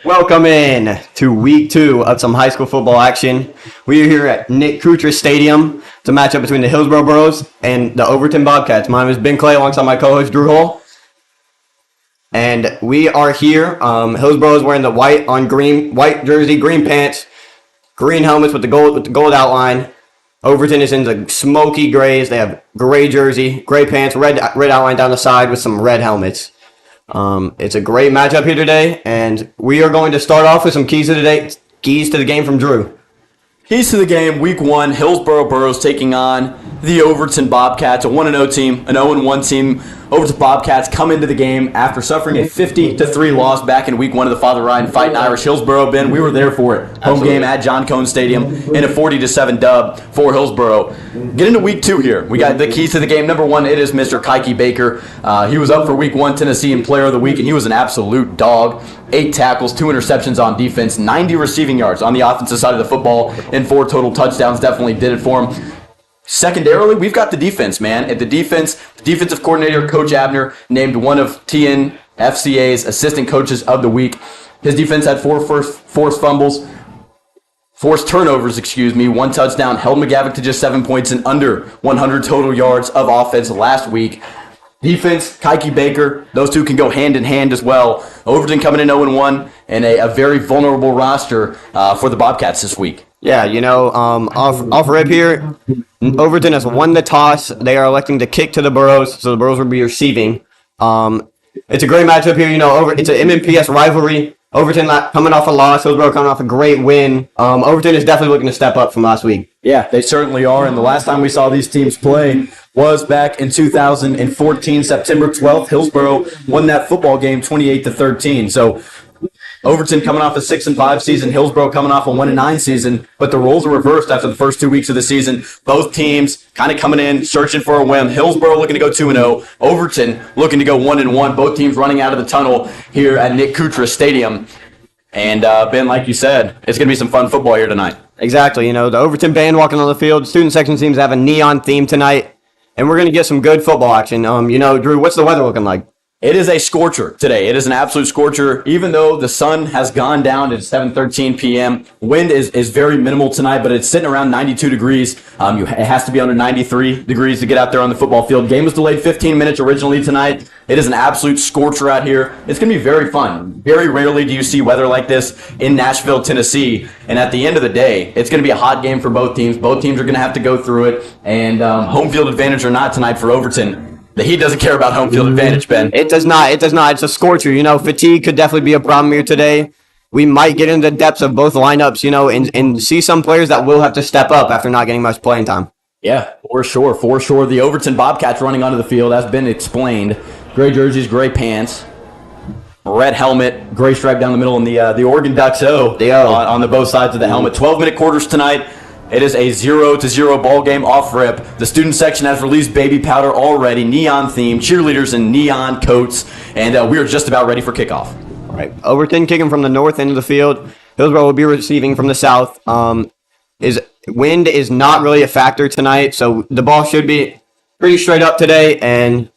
Welcome in to week 2 of some high school football action. We are here at Nick Kuchar Stadium. It's a matchup between the Hillsboro Burros and the Overton Bobcats. My name is Ben Clay alongside my co-host Drew Hull. And we are here. Hillsboro is wearing the white jersey, green pants, green helmets with the gold outline. Overton is in the smoky grays. They have gray jersey, gray pants, red outline down the side with some red helmets. It's a great matchup here today, and we are going to start off with some keys to the game from Drew. Keys to the game, week 1, Hillsboro Burros taking on the Overton Bobcats, a 1-0 team, an 0-1 team. Overton Bobcats come into the game after suffering a 50-3 loss back in week 1 of the Father Ryan Fighting Irish. Hillsboro, Ben, we were there for it. Home Absolutely. game at John Cone Stadium in a 40-7 dub for Hillsboro. Get into week 2 here. We got the keys to the game. Number 1, it is Mr. Kike Baker. He was up for week 1 Tennessean Player of the Week, and he was an absolute dog. 8 tackles, 2 interceptions on defense, 90 receiving yards on the offensive side of the football, and 4 total touchdowns. Definitely did it for him. Secondarily, we've got the defense, man. At the defensive coordinator, Coach Abner, named one of TNFCA's assistant coaches of the week. His defense had 4 forced turnovers, 1 touchdown, held McGavick to just 7 points and under 100 total yards of offense last week. Defense, Kike Baker, those two can go hand in hand as well. Overton coming in 0-1 and a very vulnerable roster for the Bobcats this week. Yeah, off rip here, Overton has won the toss. They are electing to kick to the Burros, so the Burros will be receiving. It's a great matchup here. It's an MMPS rivalry. Overton coming off a loss, Hillsboro coming off a great win. Overton is definitely looking to step up from last week. Yeah, they certainly are, and the last time we saw these teams play was back in 2014, September 12th. Hillsboro won that football game 28-13. So Overton coming off a 6-5 season, Hillsboro coming off a 1-9 season, but the roles are reversed after the first 2 weeks of the season. Both teams kind of coming in, searching for a win. Hillsboro looking to go 2-0, Overton looking to go 1-1. Both teams running out of the tunnel here at Nick Kuchar Stadium. And Ben, like you said, it's going to be some fun football here tonight. Exactly. The Overton band walking on the field. Student section seems to have a neon theme tonight, and we're going to get some good football action. Drew, what's the weather looking like? It is a scorcher today. It is an absolute scorcher. Even though the sun has gone down at 7:13 p.m., wind is very minimal tonight, but it's sitting around 92 degrees. It has to be under 93 degrees to get out there on the football field. Game was delayed 15 minutes originally tonight. It is an absolute scorcher out here. It's going to be very fun. Very rarely do you see weather like this in Nashville, Tennessee. And at the end of the day, it's going to be a hot game for both teams. Both teams are going to have to go through it. And home field advantage or not tonight for Overton, the Heat doesn't care about home field advantage, Ben. It does not. It's a scorcher. Fatigue could definitely be a problem here today. We might get into the depths of both lineups, and see some players that will have to step up after not getting much playing time. Yeah, for sure. The Overton Bobcats running onto the field, has been explained. Gray jerseys, gray pants, red helmet, gray stripe down the middle, and the Oregon Ducks on the both sides of the helmet. 12-minute quarters tonight. It is a 0-0 ball game off rip. The student section has released baby powder already, neon theme, cheerleaders in neon coats, and we are just about ready for kickoff. All right, Overton kicking from the north end of the field. Hillsboro will be receiving from the south. Wind is not really a factor tonight, so the ball should be pretty straight up today. And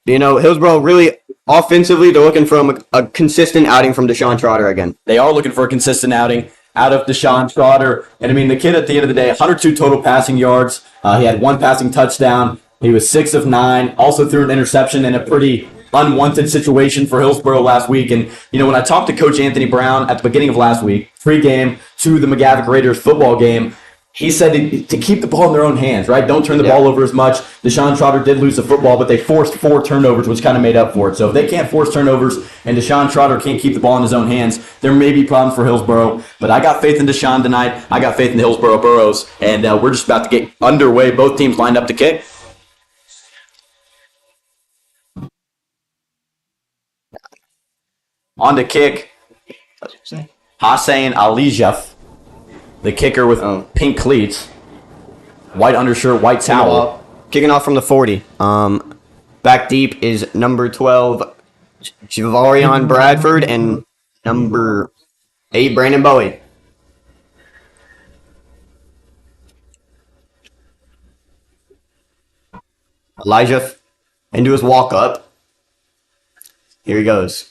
Hillsboro really offensively, they're looking for a consistent outing from Deshaun Trotter again. They are looking for a consistent outing out of Deshaun Trotter. And the kid at the end of the day, 102 total passing yards. He had 1 passing touchdown. He was 6 of 9. Also threw an interception in a pretty unwanted situation for Hillsboro last week. And, when I talked to Coach Anthony Brown at the beginning of last week, pre-game to the McGavick Raiders football game, he said to keep the ball in their own hands, right? Don't turn the ball over as much. Deshaun Trotter did lose the football, but they forced 4 turnovers, which kind of made up for it. So if they can't force turnovers and Deshaun Trotter can't keep the ball in his own hands, there may be problems for Hillsboro. But I got faith in Deshaun tonight. I got faith in the Hillsboro Burros, and we're just about to get underway. Both teams lined up to kick. On to kick, Hossein Alijaf. The kicker with pink cleats, white undershirt, white towel. Kicking off from the 40. Back deep is number 12, Javarion Bradford, and number 8, Brandon Bowie. Elijah into his walk-up. Here he goes.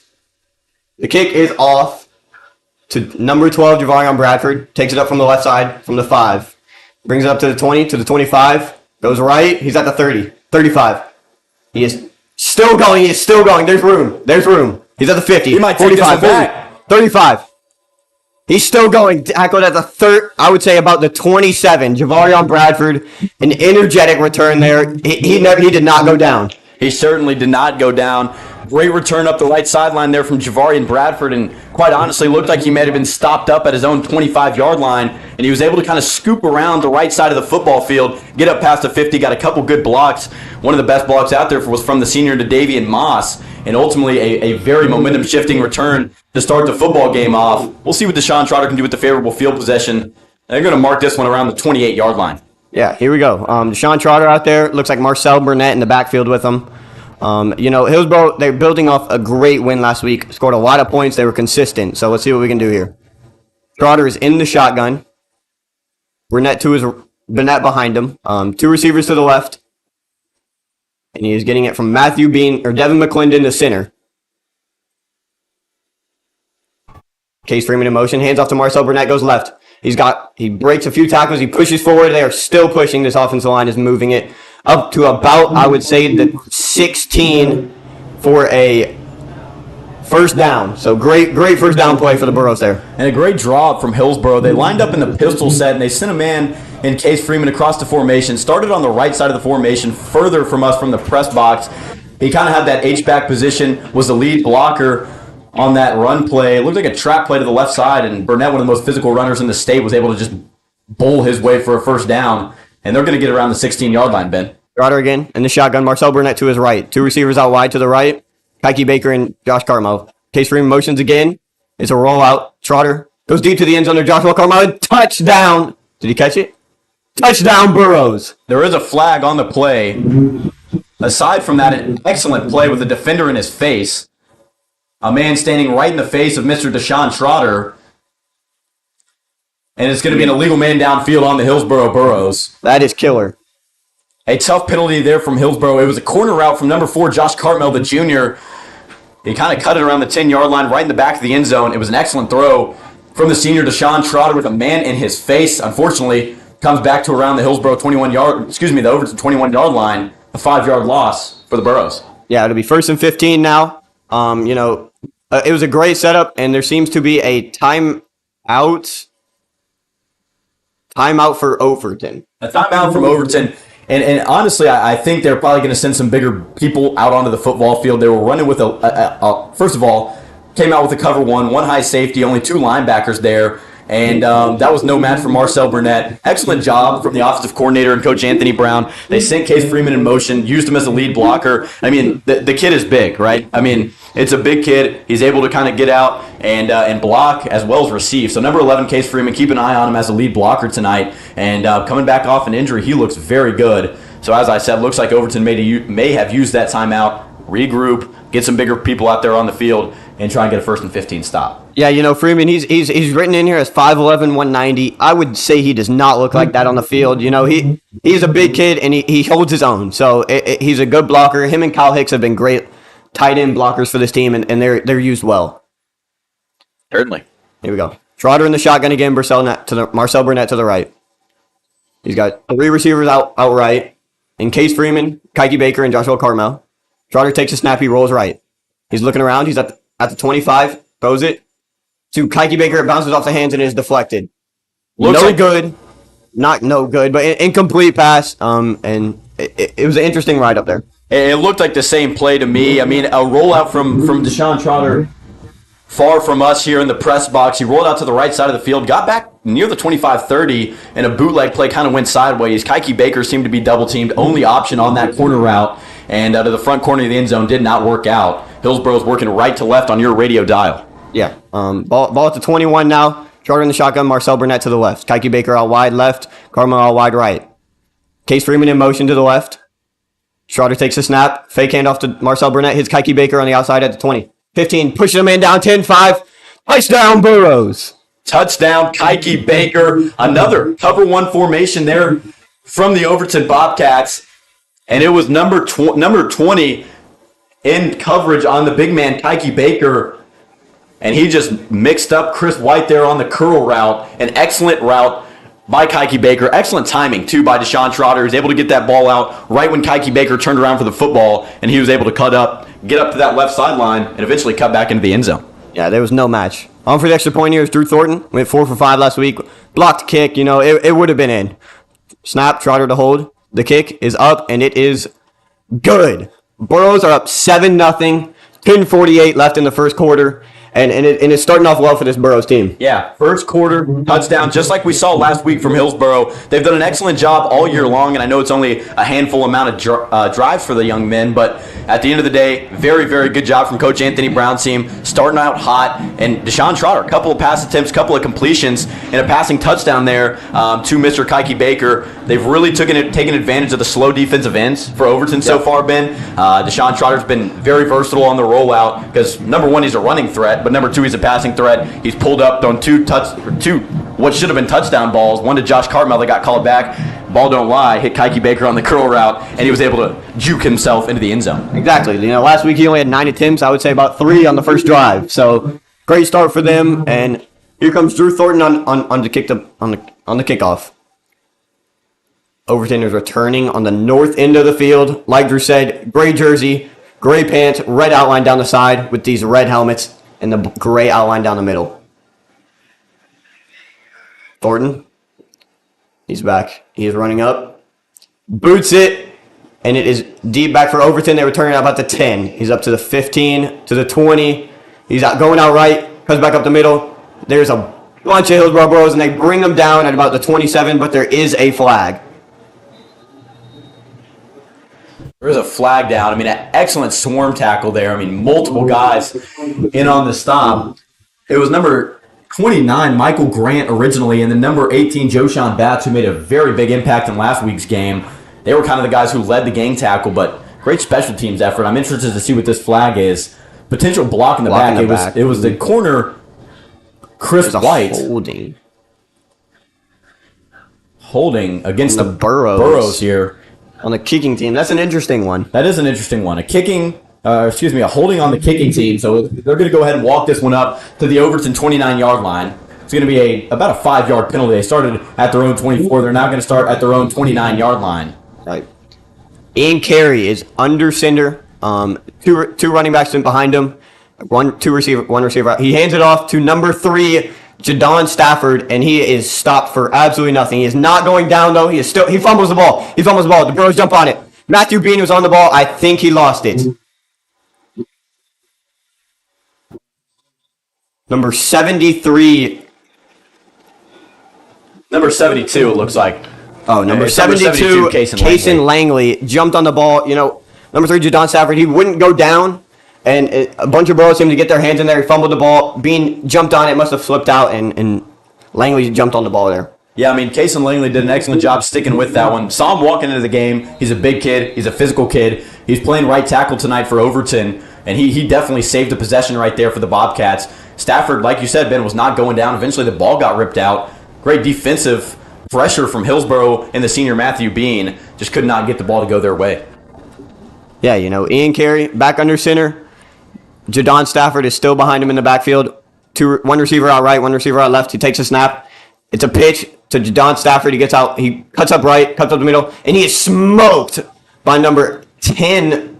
The kick is off. to number 12, Javarion Bradford. Takes it up from the left side, from the 5. Brings it up to the 20, to the 25. Goes right. He's at the 30. 35. He is still going. He is still going. There's room. There's room. He's at the 50. He might take 45. this one back. 35. He's still going. Tackled at the third, I would say about the 27. Javarion Bradford, an energetic return there. He did not go down. He certainly did not go down. Great return up the right sideline there from Javarion Bradford, and quite honestly looked like he may have been stopped up at his own 25-yard line, and he was able to kind of scoop around the right side of the football field, get up past the 50, got a couple good blocks. One of the best blocks out there was from the senior Davian Moss, and ultimately a very momentum-shifting return to start the football game off. We'll see what Deshaun Trotter can do with the favorable field possession. They're going to mark this one around the 28-yard line. Yeah, here we go. Deshaun Trotter out there. Looks like Marcel Burnett in the backfield with him. Hillsboro, they're building off a great win last week. Scored a lot of points. They were consistent. So let's see what we can do here. Trotter is in the shotgun. Burnett behind him. 2 receivers to the left. And he is getting it from Devin McClendon to center. Case Freeman in motion. Hands off to Marcel Burnett. Goes left. He breaks a few tackles. He pushes forward. They are still pushing. This offensive line is moving it up to about, I would say, the 16 for a first down. So great first down play for the Burros there. And a great draw from Hillsboro. They lined up in the pistol set, and they sent a man in Case Freeman across the formation. Started on the right side of the formation, further from us from the press box. He kind of had that H-back position, was the lead blocker on that run play. It looked like a trap play to the left side, and Burnett, one of the most physical runners in the state, was able to just bowl his way for a first down. And they're going to get around the 16-yard line, Ben. Trotter again in the shotgun. Marcel Burnett to his right. 2 receivers out wide to the right. Kike Baker and Josh Carmel. Case Freeman motions again. It's a rollout. Trotter goes deep to the end zone to Joshua Carmel. Touchdown. Did he catch it? Touchdown, Burros. There is a flag on the play. Aside from that, an excellent play with the defender in his face. A man standing right in the face of Mr. Deshaun Trotter. And it's going to be an illegal man downfield on the Hillsboro Burros. That is killer. A tough penalty there from Hillsboro. It was a corner route from number 4, Josh Cartmel, the junior. He kind of cut it around the 10-yard line, right in the back of the end zone. It was an excellent throw from the senior Deshaun Trotter with a man in his face. Unfortunately, comes back to around the Hillsboro the Overton 21-yard line. A 5-yard loss for the Burros. Yeah, it'll be 1st and 15 now. It was a great setup, and there seems to be a timeout for Overton. A timeout from Overton. And honestly, I think they're probably going to send some bigger people out onto the football field. They were running with first of all, came out with a cover one high safety, only 2 linebackers there. And that was no match for Marcel Burnett. Excellent job from the offensive coordinator and Coach Anthony Brown. They sent Case Freeman in motion, used him as a lead blocker. I mean, the kid is big, right? I mean, it's a big kid. He's able to kind of get out and block as well as receive. So number 11, Case Freeman, keep an eye on him as a lead blocker tonight. And coming back off an injury, he looks very good. So as I said, looks like Overton may have used that timeout, regroup, get some bigger people out there on the field, and try and get a 1st and 15 stop. Yeah, Freeman, he's written in here as 5'11", 190. I would say he does not look like that on the field. He's a big kid, and he holds his own. So he's a good blocker. Him and Kyle Hicks have been great tight end blockers for this team, and they're used well. Certainly. Here we go. Trotter in the shotgun again, Marcel Burnett to the right. He's got 3 receivers out right. In Case Freeman, Kike Baker, and Joshua Carmel. Trotter takes a snap, he rolls right. He's looking around, he's at the 25, throws it to Kike Baker, it bounces off the hands and is deflected. Not good, but incomplete pass, and it was an interesting ride up there. It looked like the same play to me. I mean, a rollout from Deshaun Trotter far from us here in the press box. He rolled out to the right side of the field, got back near the 25-30, and a bootleg play kind of went sideways. Kike Baker seemed to be double-teamed, only option on that corner route, and to the front corner of the end zone did not work out. Hillsboro's working right to left on your radio dial. Yeah, ball at the 21 now. Trotter in the shotgun, Marcel Burnett to the left. Kike Baker out wide left, Carmel out wide right. Case Freeman in motion to the left. Trotter takes a snap, fake handoff to Marcel Burnett, hits Kike Baker on the outside at the 20. 15, pushes him in down 10-5. Touchdown, Burros. Touchdown, Kike Baker. Another cover 1 formation there from the Overton Bobcats. And it was number 20 in coverage on the big man, Kike Baker. and he just mixed up Chris White there on the curl route. An excellent route by Kike Baker. Excellent timing, too, by Deshaun Trotter. He was able to get that ball out right when Kike Baker turned around for the football, and he was able to get up to that left sideline, and eventually cut back into the end zone. Yeah, there was no match. On for the extra point here is Drew Thornton. Went 4 for 5 last week. Blocked kick, it would have been in. Snap, Trotter to hold. The kick is up, and it is good. Burros are up 7-0. 10:48 left in the first quarter. And it's starting off well for this Burros team. Yeah, first quarter touchdown, just like we saw last week from Hillsboro. They've done an excellent job all year long, and I know it's only a handful amount of drives for the young men, but at the end of the day, very, very good job from Coach Anthony Brown's team, starting out hot. And Deshaun Trotter, a couple of pass attempts, a couple of completions, and a passing touchdown there to Mr. Kike Baker. They've really taken advantage of the slow defensive ends for Overton so far, Ben. Deshaun Trotter's been very versatile on the rollout because, number one, he's a running threat. But number two, he's a passing threat. He's pulled up on two what should have been touchdown balls. One to Josh Cartmel that got called back. Ball don't lie. Hit Kike Baker on the curl route, and he was able to juke himself into the end zone. Exactly. Last week he only had 9 attempts. I would say about 3 on the first drive. So great start for them. And here comes Drew Thornton on the kickoff. Overton is returning on the north end of the field. Like Drew said, gray jersey, gray pants, red outline down the side with these red helmets. And the gray outline down the middle. Thornton. He's back. He is running up. Boots it. And it is deep back for Overton. They return about the 10. He's up to the 15, to the 20. He's going out right. Comes back up the middle. There's a bunch of Hillsboro Burros, and they bring them down at about the 27, but there is a flag. There's a flag down. I mean, an excellent swarm tackle there. I mean, multiple guys in on the stop. It was number 29, Michael Grant originally, and then number 18, Joshawn Batts, who made a very big impact in last week's game. They were kind of the guys who led the gang tackle, but great special teams effort. I'm interested to see what this flag is. Potential block in the back. It was the corner, Chris White. Holding against the Burros here. On the kicking team. That's an interesting one. That is an interesting one. A holding on the kicking team. So they're going to go ahead and walk this one up to the Overton 29-yard line. It's going to be about a 5-yard penalty. They started at their own 24. They're now going to start at their own 29-yard line. Right. Ian Carey is under center. Two running backs in behind him. One receiver. He hands it off to number 3, Jadon Stafford, and he is stopped for absolutely nothing. He is not going down, though. He fumbles the ball. The Burros jump on it. Matthew Bean was on the ball. I think he lost it. Number 73. Number 72, it looks like. Oh, number 72, Kaysen Langley jumped on the ball. Number 3, Jadon Stafford, he wouldn't go down. And a bunch of Burros seemed to get their hands in there. He fumbled the ball. Bean jumped on it, must have flipped out, and Langley jumped on the ball there. Yeah, I mean, Kaysen Langley did an excellent job sticking with that one. Saw him walking into the game. He's a big kid. He's a physical kid. He's playing right tackle tonight for Overton, and he definitely saved the possession right there for the Bobcats. Stafford, like you said, Ben, was not going down. Eventually, the ball got ripped out. Great defensive pressure from Hillsboro and the senior Matthew Bean. Just could not get the ball to go their way. Yeah, Ian Carey back under center. Jadon Stafford is still behind him in the backfield. One receiver out right, one receiver out left. He takes a snap. It's a pitch to Jadon Stafford. He gets out. He cuts up right, cuts up the middle, and he is smoked by number 10,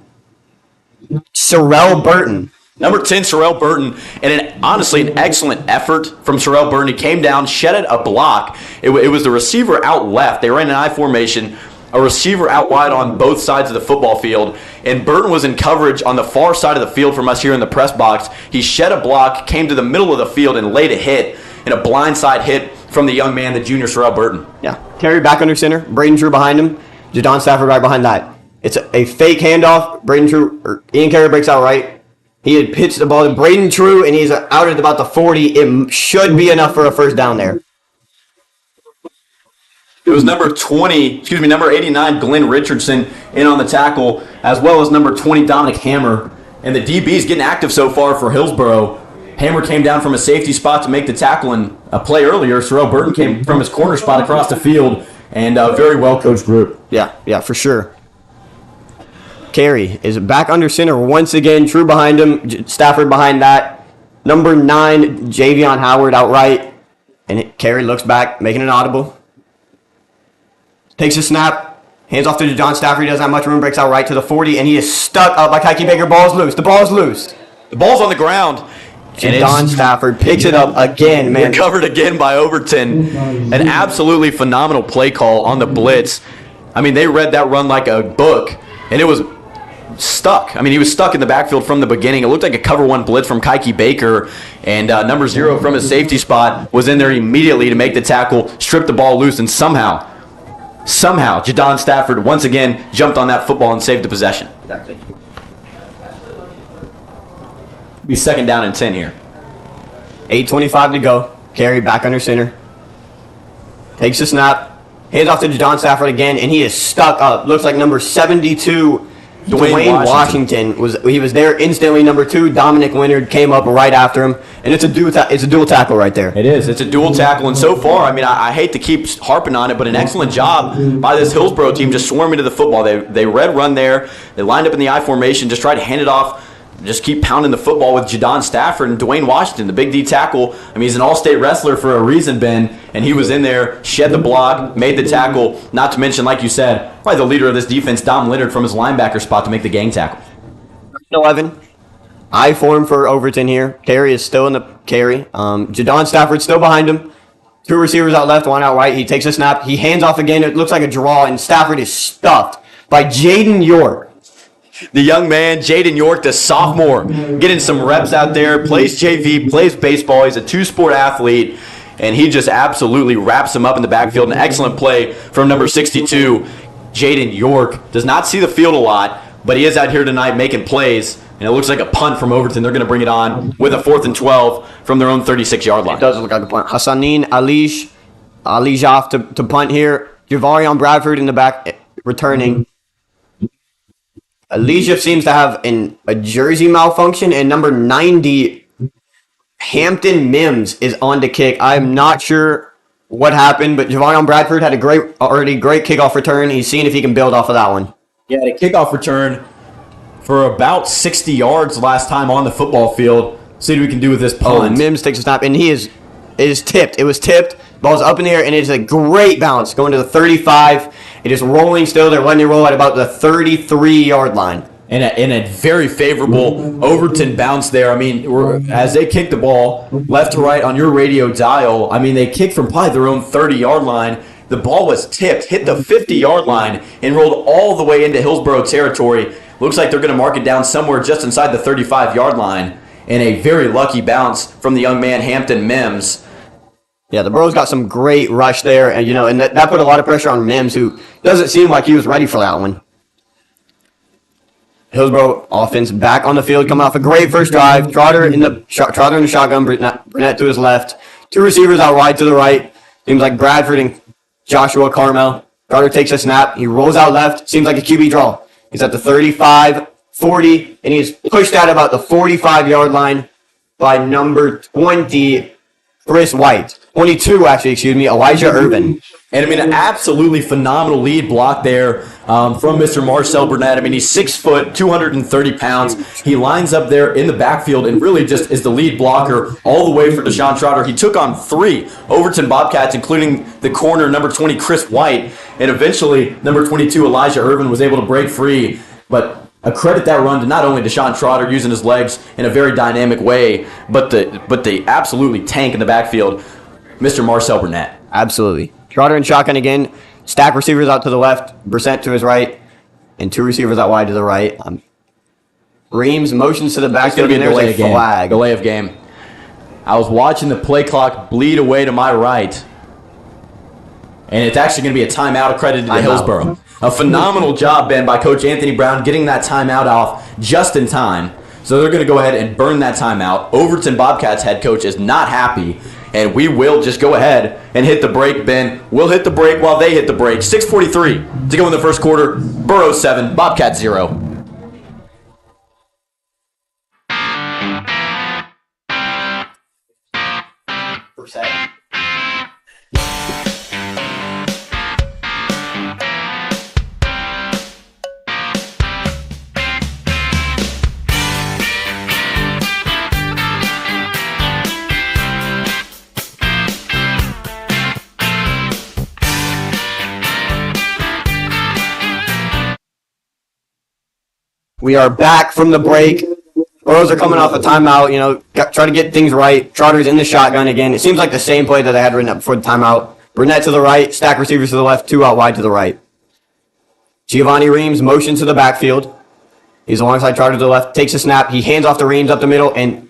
Sorrell Burton. Number 10, Sorrell Burton, and honestly, an excellent effort from Sorrell Burton. He came down, shedded a block. It was the receiver out left. They ran an I formation. A receiver out wide on both sides of the football field, and Burton was in coverage on the far side of the field from us here in the press box. He shed a block, came to the middle of the field, and laid a hit, and a blindside hit from the young man, the junior Sorrell Burton. Yeah, Carey back under center, Braden True behind him, Jadon Stafford right behind that. It's a fake handoff. Ian Carey breaks out right. He had pitched the ball to Braden True, and he's out at about the 40. It should be enough for a first down there. It was number 89, Glenn Richardson in on the tackle, as well as number 20, Dominic Hammer. And the DB's getting active so far for Hillsboro. Hammer came down from a safety spot to make the tackle, and a play earlier, Sorrell Burton came from his corner spot across the field, and a very well-coached group. Yeah, for sure. Carey is back under center once again. True behind him, Stafford behind that. Number 9, Javion Howard outright. And Carey looks back, making an audible. Takes a snap. Hands off to John Stafford. He doesn't have much room. Breaks out right to the 40. And he is stuck up by Kike Baker. Ball's loose. The ball's loose. The ball's on the ground. And John Stafford picks it up again, man. Recovered again by Overton. An absolutely phenomenal play call on the blitz. I mean, they read that run like a book, and it was stuck. I mean, he was stuck in the backfield from the beginning. It looked like a cover one blitz from Kike Baker, and number 0 from his safety spot was in there immediately to make the tackle, strip the ball loose, and somehow, Jadon Stafford once again jumped on that football and saved the possession. Exactly. Be second down and 10 here. 8:25 to go. Carey back under center. Takes the snap. Hands off to John Stafford again, and he is stuck up. Looks like number 72, Dwayne Washington was there instantly. Number 2, Dominic Leonard came up right after him, and it's a dual tackle right there. It is. It's a dual tackle, and so far, I mean, I hate to keep harping on it, but an excellent job by this Hillsboro team just swarming to the football. They read run there. They lined up in the I formation, just tried to hand it off. Just keep pounding the football with Jadon Stafford and Dwayne Washington, the big D tackle. I mean, he's an all-state wrestler for a reason, Ben, and he was in there, shed the block, made the tackle, not to mention, like you said, probably the leader of this defense, Dom Leonard, from his linebacker spot to make the gang tackle. 11. I form for Overton here. Carey is still in the carry. Jadon Stafford still behind him. 2 receivers out left, 1 out right. He takes a snap. He hands off again. It looks like a draw, and Stafford is stuffed by Jaden York. The young man, Jaden York, the sophomore, getting some reps out there, plays JV, plays baseball. He's a 2-sport athlete, and he just absolutely wraps him up in the backfield. An excellent play from number 62, Jaden York. Does not see the field a lot, but he is out here tonight making plays, and it looks like a punt from Overton. They're going to bring it on with a 4th and 12 from their own 36-yard line. It does look like a punt. Hassanin Alijaf to punt here. Javarion Bradford in the back returning. Elijah seems to have a jersey malfunction, and number 90, Hampton Mims, is on to kick. I'm not sure what happened, but Javon Bradford had a great kickoff return. He's seeing if he can build off of that one. Yeah, a kickoff return for about 60 yards last time on the football field. See what we can do with this punt. Oh, Mims takes a snap, and it is tipped. It was tipped. Ball's up in the air, and it's a great bounce going to the 35. It is rolling still. They're letting it roll at about the 33-yard line. And a very favorable Overton bounce there. I mean, as they kick the ball left to right on your radio dial, I mean, they kicked from probably their own 30-yard line. The ball was tipped, hit the 50-yard line, and rolled all the way into Hillsboro territory. Looks like they're going to mark it down somewhere just inside the 35-yard line. And a very lucky bounce from the young man, Hampton Mims. Yeah, the Burros got some great rush there, and that put a lot of pressure on Mims, who doesn't seem like he was ready for that one. Hillsboro offense back on the field, coming off a great first drive. Trotter in the shotgun, Burnett to his left. 2 receivers out wide to the right. Seems like Bradford and Joshua Carmel. Trotter takes a snap. He rolls out left. Seems like a QB draw. He's at the 35, 40, and he's pushed out about the 45-yard line by number 20, Chris White. 22, actually, Elijah Irvin. And, I mean, an absolutely phenomenal lead block there from Mr. Marcel Burnett. I mean, he's 6 foot, 230 pounds. He lines up there in the backfield and really just is the lead blocker all the way for Deshaun Trotter. He took on 3 Overton Bobcats, including the corner, number 20, Chris White. And eventually, number 22, Elijah Irvin, was able to break free. But I credit that run to not only Deshaun Trotter using his legs in a very dynamic way, but the absolutely tank in the backfield, Mr. Marcel Burnett. Absolutely. Trotter and shotgun again. Stack receivers out to the left. Brissett to his right. And 2 receivers out wide to the right. Reams motions to the back. It's going to be a delay of game. I was watching the play clock bleed away to my right. And it's actually going to be a timeout accredited to Hillsboro. A phenomenal job, Ben, by Coach Anthony Brown getting that timeout off just in time. So they're going to go ahead and burn that timeout. Overton Bobcats head coach is not happy. And we will just go ahead and hit the break, Ben. We'll hit the break while they hit the break. 6:43 to go in the first quarter. Burros 7, Bobcats 0. We are back from the break. Burros are coming off a timeout, trying to get things right. Trotter's in the shotgun again. It seems like the same play that they had written up before the timeout. Burnett to the right, stack receivers to the left, 2 out wide to the right. Giovanni Reams motions to the backfield. He's alongside Trotter to the left, takes a snap. He hands off to Reams up the middle, and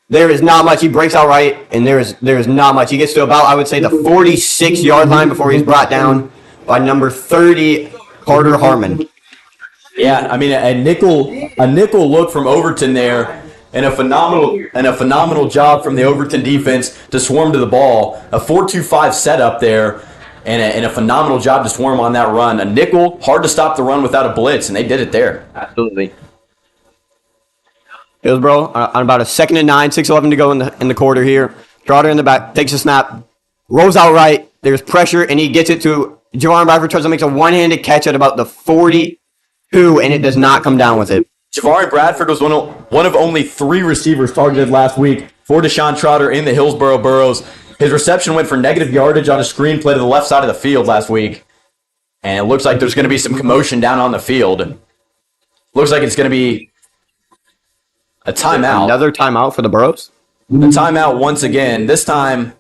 there is not much. He breaks out right, and there is not much. He gets to about, I would say, the 46-yard line before he's brought down by number 30, Carter Harmon. Yeah, I mean a nickel look from Overton there, and a phenomenal job from the Overton defense to swarm to the ball. A 4-2-5 setup there, and a phenomenal job to swarm on that run. A nickel, hard to stop the run without a blitz, and they did it there. Absolutely. Hillsboro on about a 2nd and 9, 6:11 to go in the quarter here. Trotter in the back, takes a snap, rolls out right. There's pressure, and he gets it to Javon Bradford. Tries to make a one-handed catch at about the 42, and it does not come down with it. Javari Bradford was one of only 3 receivers targeted last week for Deshaun Trotter in the Hillsboro Burros. His reception went for negative yardage on a screen play to the left side of the field last week. And it looks like there's going to be some commotion down on the field. Looks like it's going to be a timeout. Another timeout for the Burros? A timeout once again. This time,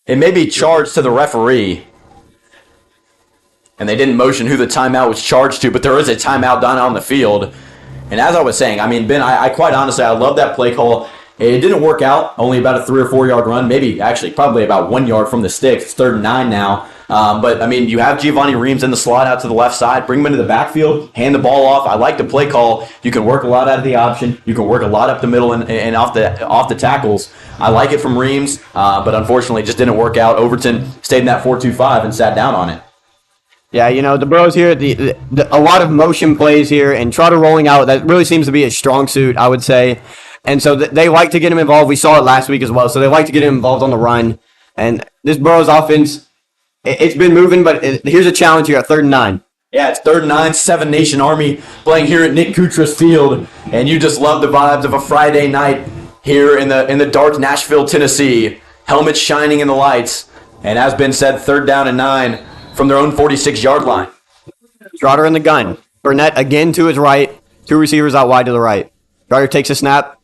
it may be charged to the referee. And they didn't motion who the timeout was charged to, but there is a timeout down on the field. And as I was saying, I mean, Ben, I quite honestly, I love that play call. It didn't work out, only about a 3 or 4 yard run, maybe actually probably about 1 yard from the sticks. It's 3rd and 9 now. But, I mean, you have Giovanni Reams in the slot out to the left side. Bring him into the backfield, hand the ball off. I like the play call. You can work a lot out of the option. You can work a lot up the middle and off the tackles. I like it from Reams, but unfortunately it just didn't work out. Overton stayed in that 4-2-5 and sat down on it. Yeah, the Burros here, a lot of motion plays here, and Trotter rolling out, that really seems to be a strong suit, I would say. And so they like to get him involved. We saw it last week as well, so they like to get him involved on the run. And this Burros offense, it's been moving, but here's a challenge here at 3rd and 9. Yeah, it's 3rd and 9, 7 Nation Army playing here at Nick Kutra's Field, and you just love the vibes of a Friday night here in the dark Nashville, Tennessee. Helmets shining in the lights, and as Ben said, 3rd down and 9 from their own 46-yard line. Trotter in the gun. Burnett again to his right. 2 receivers out wide to the right. Trotter takes a snap.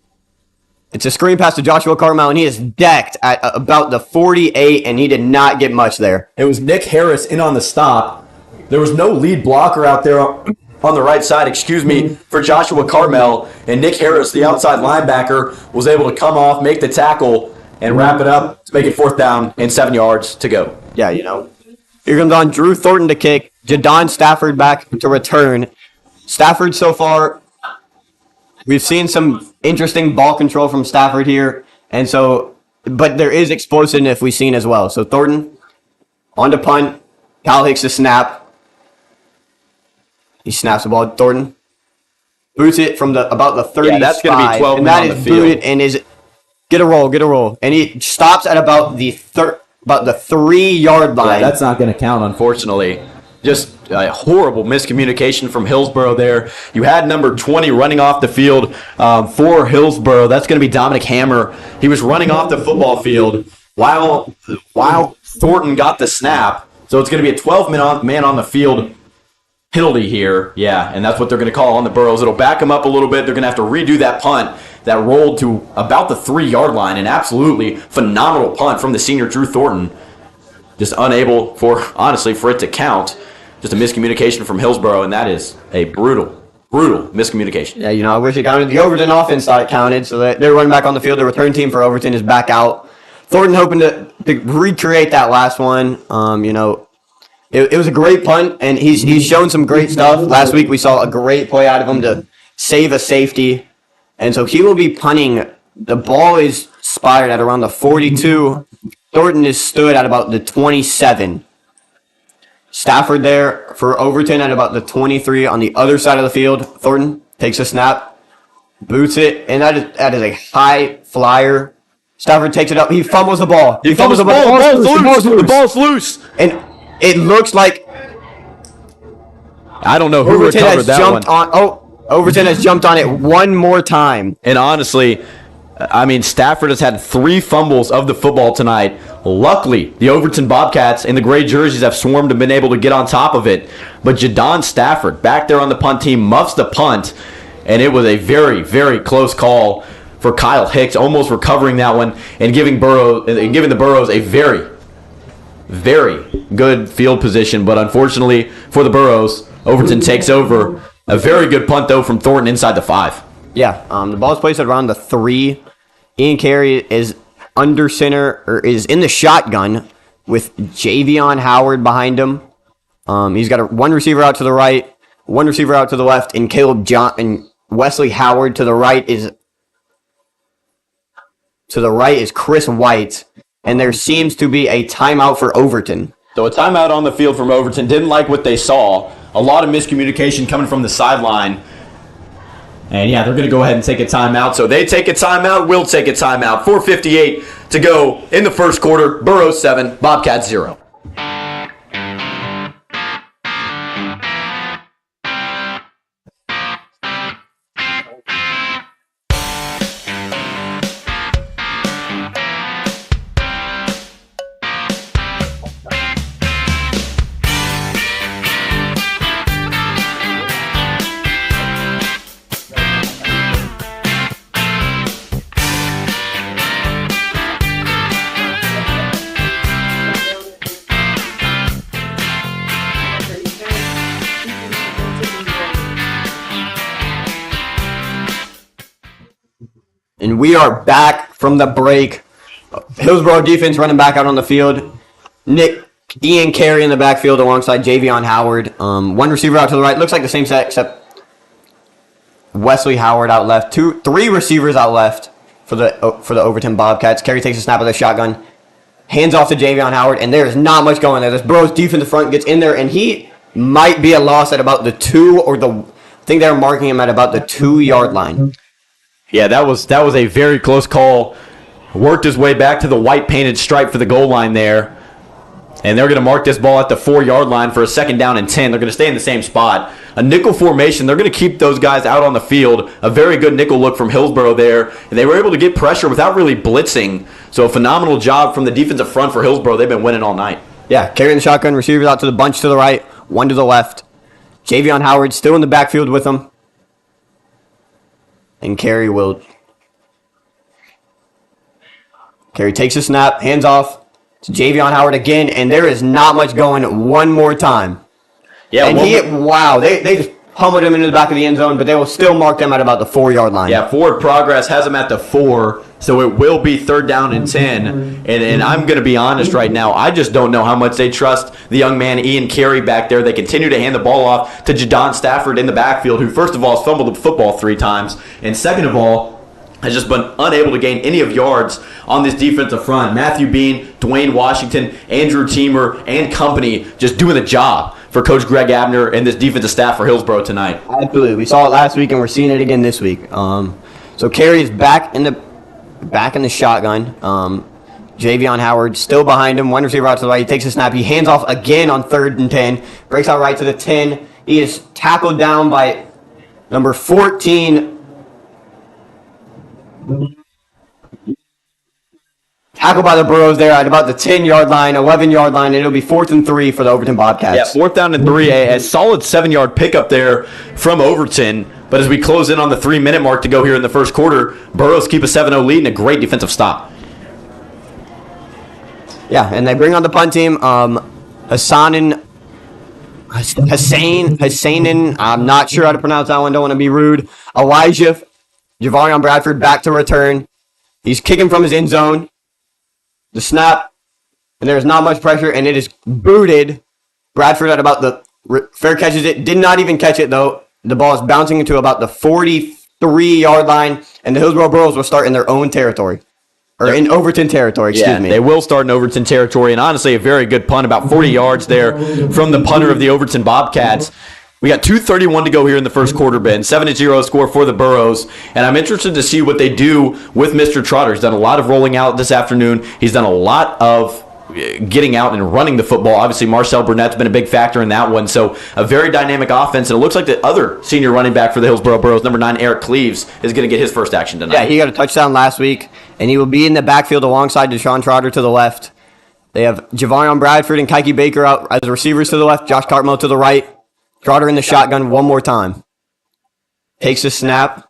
It's a screen pass to Joshua Carmel, and he is decked at about the 48, and he did not get much there. It was Nick Harris in on the stop. There was no lead blocker out there on the right side, for Joshua Carmel. And Nick Harris, the outside linebacker, was able to come off, make the tackle, and wrap it up to make it 4th down and 7 yards to go. Yeah, Here comes on Drew Thornton to kick. Jadon Stafford back to return. Stafford so far, we've seen some interesting ball control from Stafford here. And so, but there is explosiveness we've seen as well. So Thornton on to punt. Kyle Hicks to snap. He snaps the ball. Thornton boots it from about the 35. Yeah, that's going to be 12 and men that on the is field. Booted and is get a roll. And he stops at about the 3-yard line. Yeah, that's not going to count, unfortunately. Just a horrible miscommunication from Hillsboro there. You had number 20 running off the field for Hillsboro. That's going to be Dominic Hammer. He was running off the football field while Thornton got the snap. So it's going to be a 12-man on the field penalty here. Yeah, and that's what they're going to call on the Burros. It'll back them up a little bit. They're going to have to redo that punt that rolled to about the 3-yard line. An absolutely phenomenal punt from the senior Drew Thornton. Just unable for it to count. Just a miscommunication from Hillsboro, and that is a brutal miscommunication. Yeah, I wish it counted. The Overton offense thought it counted, so they're running back on the field. The return team for Overton is back out. Thornton hoping to recreate that last one. It was a great punt, and he's shown some great stuff. Last week we saw a great play out of him to save a safety, and so he will be punting. The ball is spired at around the 42. Thornton is stood at about the 27. Stafford there for Overton at about the 23 on the other side of the field. Thornton takes a snap, boots it, and that is a high flyer. Stafford takes it up. He fumbles the ball. The ball's loose. And it looks like I don't know who Overton recovered has that jumped one. Overton has jumped on it one more time. And honestly, Stafford has had 3 fumbles of the football tonight. Luckily, the Overton Bobcats in the gray jerseys have swarmed and been able to get on top of it. But Jadon Stafford, back there on the punt team, muffs the punt. and it was a very, very close call for Kyle Hicks, almost recovering that one and giving the Burros a very, very good field position. But unfortunately for the Burros, Overton takes over. A very good punt, though, from Thornton inside the 5. Yeah, the ball is placed at around the 3. Ian Carey is under center, or is in the shotgun with Javion Howard behind him. He's got one receiver out to the right, one receiver out to the left, and Wesley Howard to the right is Chris White, and there seems to be a timeout for Overton. So a timeout on the field from Overton. Didn't like what they saw. A lot of miscommunication coming from the sideline. And yeah, they're going to go ahead and take a timeout. So they take a timeout, we'll take a timeout. 4:58 to go in the first quarter. Burros 7, Bobcats 0. And we are back from the break. Hillsboro defense running back out on the field. Ian Carey in the backfield alongside Javion Howard. One receiver out to the right. Looks like the same set except Wesley Howard out left. Three receivers out left for the Overton Bobcats. Carey takes a snap of the shotgun. Hands off to Javion Howard, and there's not much going there. This Burros defensive front gets in there, and he might be a loss at about the 2 or I think they're marking him at about the 2-yard line. Yeah, that was a very close call. Worked his way back to the white painted stripe for the goal line there. And they're going to mark this ball at the 4-yard line for a 2nd down and 10. They're going to stay in the same spot. A nickel formation. They're going to keep those guys out on the field. A very good nickel look from Hillsboro there. And they were able to get pressure without really blitzing. So a phenomenal job from the defensive front for Hillsboro. They've been winning all night. Yeah, carrying the shotgun, receivers out to the bunch to the right, one to the left. Javion Howard still in the backfield with them. And Carey takes a snap, hands off to Javion Howard again, and there is not much going one more time. Yeah, and they just pummeled him into the back of the end zone, but they will still mark them at about the 4-yard line. Yeah, forward progress has them at the 4, so it will be 3rd down and 10. And I'm going to be honest right now, I just don't know how much they trust the young man Ian Carey back there. They continue to hand the ball off to Jadon Stafford in the backfield, who first of all has fumbled the football 3 times, and second of all has just been unable to gain any of yards on this defensive front. Matthew Bean, Dwayne Washington, Andrew Teamer, and company just doing the job for Coach Greg Abner and this defensive staff for Hillsboro tonight. Absolutely. We saw it last week, and we're seeing it again this week. So Carey is back in the shotgun. Javion Howard still behind him. One receiver out to the right. He takes a snap. He hands off again on 3rd and 10. Breaks out right to the 10. He is tackled down by number 14. Tackled by the Burros there at about the 10-yard line, 11-yard line, and it'll be 4th and 3 for the Overton Bobcats. Yeah, 4th down and 3. A solid 7-yard pickup there from Overton. But as we close in on the 3-minute mark to go here in the first quarter, Burros keep a 7-0 lead and a great defensive stop. Yeah, and they bring on the punt team. Hassanin, I'm not sure how to pronounce that one. Don't want to be rude. Elijah Javarion Bradford back to return. He's kicking from his end zone. The snap, and there's not much pressure, and it is booted. Bradford at about fair catches it. Did not even catch it, though. The ball is bouncing into about the 43-yard line, and the Hillsboro Burros will start in their own territory. Or in Overton territory, excuse me. They will start in Overton territory, and honestly, a very good punt, about 40 yards there from the punter of the Overton Bobcats. We got 2:31 to go here in the first quarter, Ben. 7-0 score for the Burros, and I'm interested to see what they do with Mr. Trotter. He's done a lot of rolling out this afternoon. He's done a lot of getting out and running the football. Obviously, Marcel Burnett's been a big factor in that one, so a very dynamic offense, and it looks like the other senior running back for the Hillsboro Burros, number 9, Eric Cleaves, is going to get his first action tonight. Yeah, he got a touchdown last week, and he will be in the backfield alongside Deshaun Trotter to the left. They have Javarion Bradford and Kike Baker out as receivers to the left, Josh Cartmo to the right. Trotter in the shotgun one more time. takes the snap,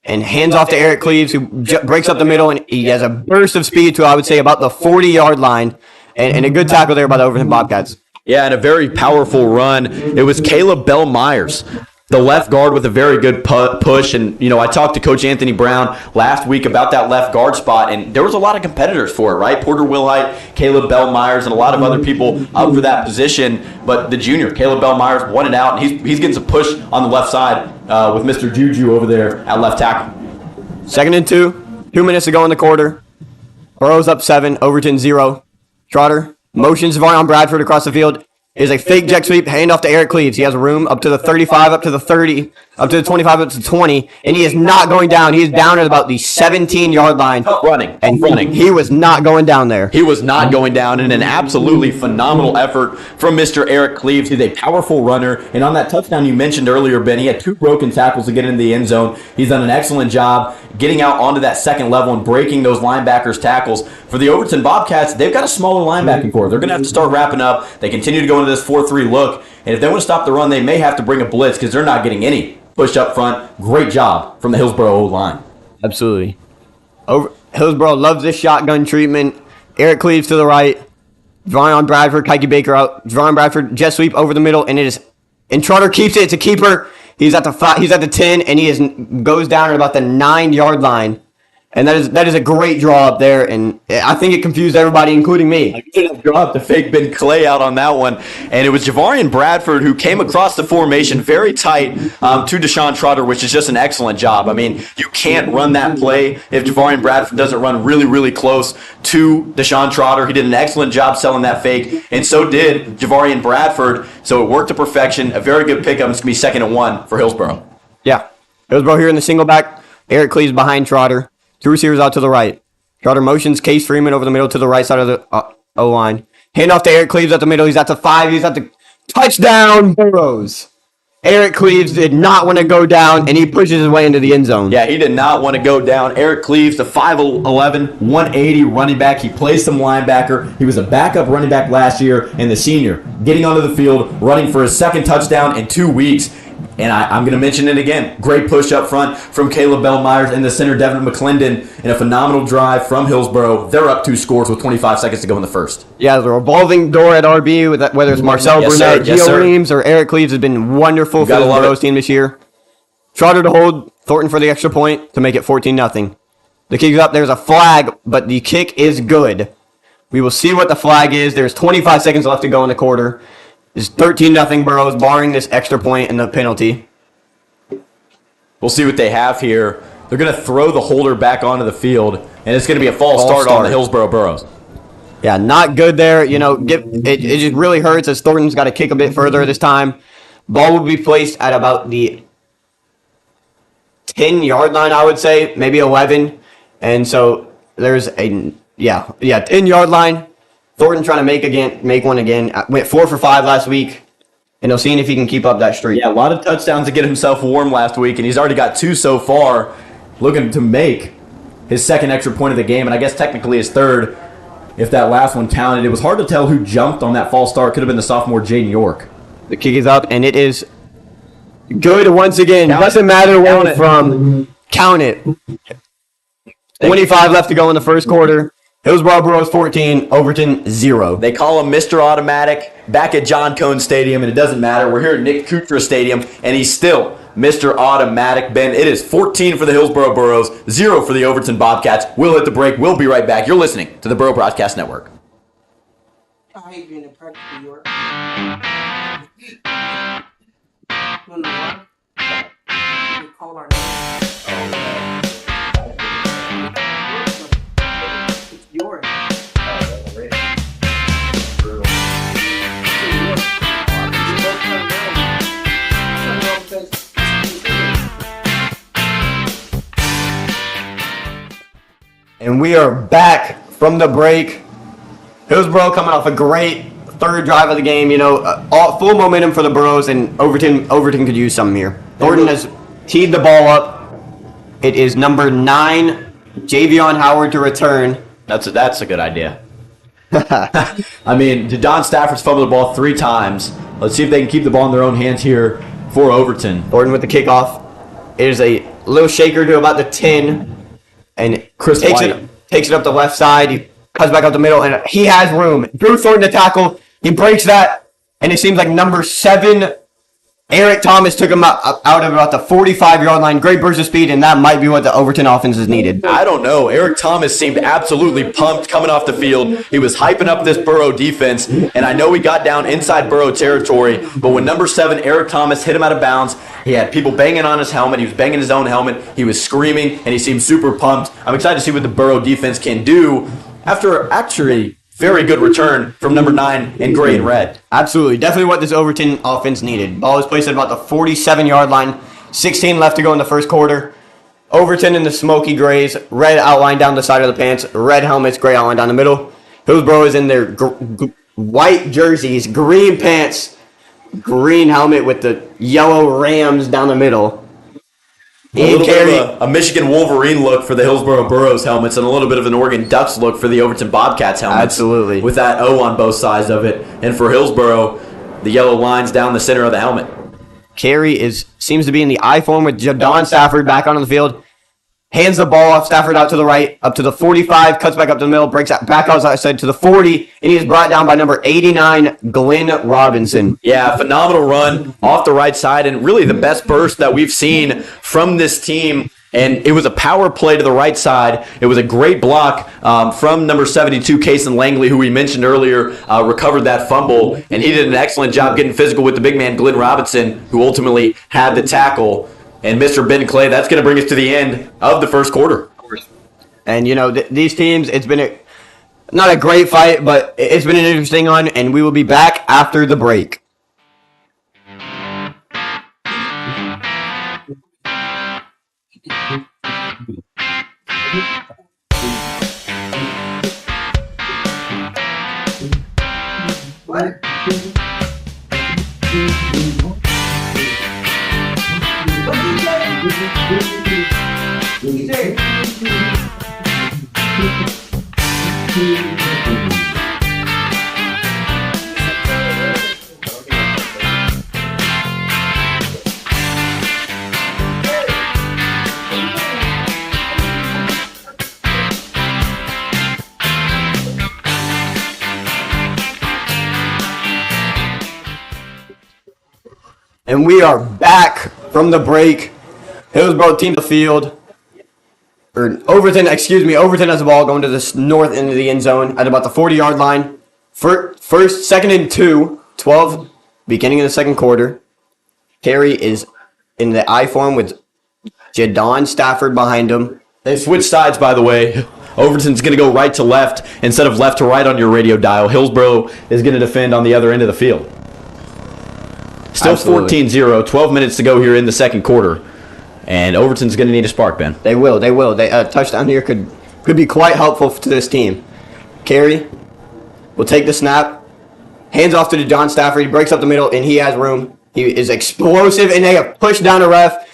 and hands off to Eric Cleves, who breaks up the middle, and he has a burst of speed to, I would say, about the 40-yard line, and a good tackle there by the Overton Bobcats. Yeah, and a very powerful run. It was Caleb Bell Myers, the left guard, with a very good push. And, I talked to Coach Anthony Brown last week about that left guard spot, and there was a lot of competitors for it, right? Porter Wilhite, Caleb Bell Myers, and a lot of other people up for that position. But the junior, Caleb Bell Myers, won it out, and he's getting some push on the left side with Mr. Juju over there at left tackle. 2nd and 2, 2 minutes to go in the quarter. Burros up 7, Overton 0. Trotter motions Javon Bradford across the field. Is a fake jet sweep, hand off to Eric Cleves. He has room up to the 35, up to the 30, up to the 25, up to the 20, and he is not going down. He is down at about the 17-yard line. Running. He was not going down there. He was not going down, in an absolutely phenomenal effort from Mr. Eric Cleves. He's a powerful runner, and on that touchdown you mentioned earlier, Ben, he had 2 broken tackles to get into the end zone. He's done an excellent job getting out onto that second level and breaking those linebackers' tackles. For the Overton Bobcats, they've got a smaller linebacking core. They're going to have to start wrapping up. They continue to go into this 4-3 look, and if they want to stop the run, they may have to bring a blitz because they're not getting any push up front. Great job from the Hillsboro O-line. Absolutely. Hillsboro loves this shotgun treatment. Eric Cleves to the right. Javon Bradford, Kike Baker out. Javon Bradford, jet sweep over the middle, and Trotter keeps it. It's a keeper. He's at the 10, and he goes down at about the 9-yard line. And that is a great draw up there, and I think it confused everybody, including me. I dropped the fake Ben Clay out on that one, and it was Javarian Bradford who came across the formation very tight to Deshaun Trotter, which is just an excellent job. I mean, you can't run that play if Javarian Bradford doesn't run really, really close to Deshaun Trotter. He did an excellent job selling that fake, and so did Javarian Bradford, so it worked to perfection. A very good pickup. It's going to be 2nd and 1 for Hillsboro. Yeah. Hillsboro here in the single back. Eric Cleves behind Trotter. 2 receivers out to the right. Trotter motions Case Freeman over the middle to the right side of the O-line. Hand off to Eric Cleves at the middle. He's at the 5. He's at the touchdown, Burros. Eric Cleves did not want to go down, and he pushes his way into the end zone. Yeah, he did not want to go down. Eric Cleves, the 5'11", 180 running back. He plays some linebacker. He was a backup running back last year, and the senior getting onto the field, running for his 2nd touchdown in 2 weeks. And I'm going to mention it again. Great push up front from Caleb Bell Myers and the center, Devin McClendon, and a phenomenal drive from Hillsboro. They're up 2 scores with 25 seconds to go in the first. Yeah, the revolving door at RB, whether it's Marcel Burnett, Gio Reams, or Eric Cleves, has been wonderful for the Burros team this year. Trotter to hold, Thornton for the extra point to make it 14-0. The kick is up. There's a flag, but the kick is good. We will see what the flag is. There's 25 seconds left to go in the quarter. It's 13-0 Burros, barring this extra point and the penalty. We'll see what they have here. They're going to throw the holder back onto the field, and it's going to be a false start on the Hillsboro Burros. Yeah, not good there. It just really hurts as Thornton's got to kick a bit further this time. Ball will be placed at about the 10-yard line, I would say, maybe 11. And so there's a 10-yard line. Thornton trying to make one again. Went 4 for 5 last week, and he'll see if he can keep up that streak. Yeah, a lot of touchdowns to get himself warm last week, and he's already got 2 so far, looking to make his 2nd extra point of the game, and I guess technically his 3rd if that last one counted. It was hard to tell who jumped on that false start. Could have been the sophomore Jaden York. The kick is up, and it is good once again. Doesn't matter where it's from. Count it. 25 left to go in the first quarter. Hillsboro Burros 14, Overton 0. They call him Mr. Automatic back at John Cone Stadium, and it doesn't matter. We're here at Nick Kuchar Stadium, and he's still Mr. Automatic. Ben, it is 14 for the Hillsboro Burros, 0 for the Overton Bobcats. We'll hit the break. We'll be right back. You're listening to the Burrow Broadcast Network. I hate being in practice for New York. You know what? We call our name. It's yours. And we are back from the break. Hillsboro coming off a great 3rd drive of the game. All full momentum for the Burros, and Overton could use something here. Thornton has teed the ball up. It is number 9, Javion Howard to return. That's a good idea. I mean, Don Stafford's fumbled the ball 3 times. Let's see if they can keep the ball in their own hands here for Overton. Thornton with the kickoff. It is a little shaker to about the 10, and Chris takes White. takes it up the left side. He cuts back up the middle, and he has room. Drew Thornton to tackle. He breaks that, and it seems like number 7, Eric Thomas, took him out of about the 45-yard line. Great burst of speed, and that might be what the Overton offense is needed. I don't know. Eric Thomas seemed absolutely pumped coming off the field. He was hyping up this Burrow defense, and I know he got down inside Burrow territory, but when number 7, Eric Thomas, hit him out of bounds, he had people banging on his helmet. He was banging his own helmet. He was screaming, and he seemed super pumped. I'm excited to see what the Burrow defense can do after actually very good return from number 9 in gray and red. Absolutely. Definitely what this Overton offense needed. Ball was placed at about the 47-yard line. 16 left to go in the first quarter. Overton in the smoky grays. Red outline down the side of the pants. Red helmets, gray outline down the middle. Hillsboro is in their white jerseys, green pants, green helmet with the yellow Rams down the middle. A little bit of a Michigan Wolverine look for the Hillsboro Burros helmets and a little bit of an Oregon Ducks look for the Overton Bobcats helmets. Absolutely. With that O on both sides of it. And for Hillsboro, the yellow lines down the center of the helmet. Carey seems to be in the I form with Jadon Stafford back on the field. Hands the ball off, Stafford out to the right, up to the 45, cuts back up to the middle, breaks out back outside to the 40, and he is brought down by number 89, Glenn Robinson. Yeah, phenomenal run off the right side, and really the best burst that we've seen from this team. And it was a power play to the right side. It was a great block from number 72, Kason Langley, who we mentioned earlier, recovered that fumble. And he did an excellent job getting physical with the big man, Glenn Robinson, who ultimately had the tackle. And Mr. Ben Clay, that's going to bring us to the end of the first quarter. And, you know, these teams, it's been not a great fight, but it's been an interesting one, and we will be back after the break. What? And we are back from the break. Hillsboro team to the field. Overton has the ball going to the north end of the end zone at about the 40-yard line. Second and 2, 12, beginning of the second quarter. Carey is in the I form with Jadon Stafford behind him. They switched sides, by the way. Overton's going to go right to left instead of left to right on your radio dial. Hillsboro is going to defend on the other end of the field. Still 14-0, 12 minutes to go here in the second quarter. And Overton's going to need a spark, Ben. They will. A touchdown here could be quite helpful to this team. Carey will take the snap. Hands off to John Stafford. He breaks up the middle, and he has room. He is explosive, and they have pushed down a ref.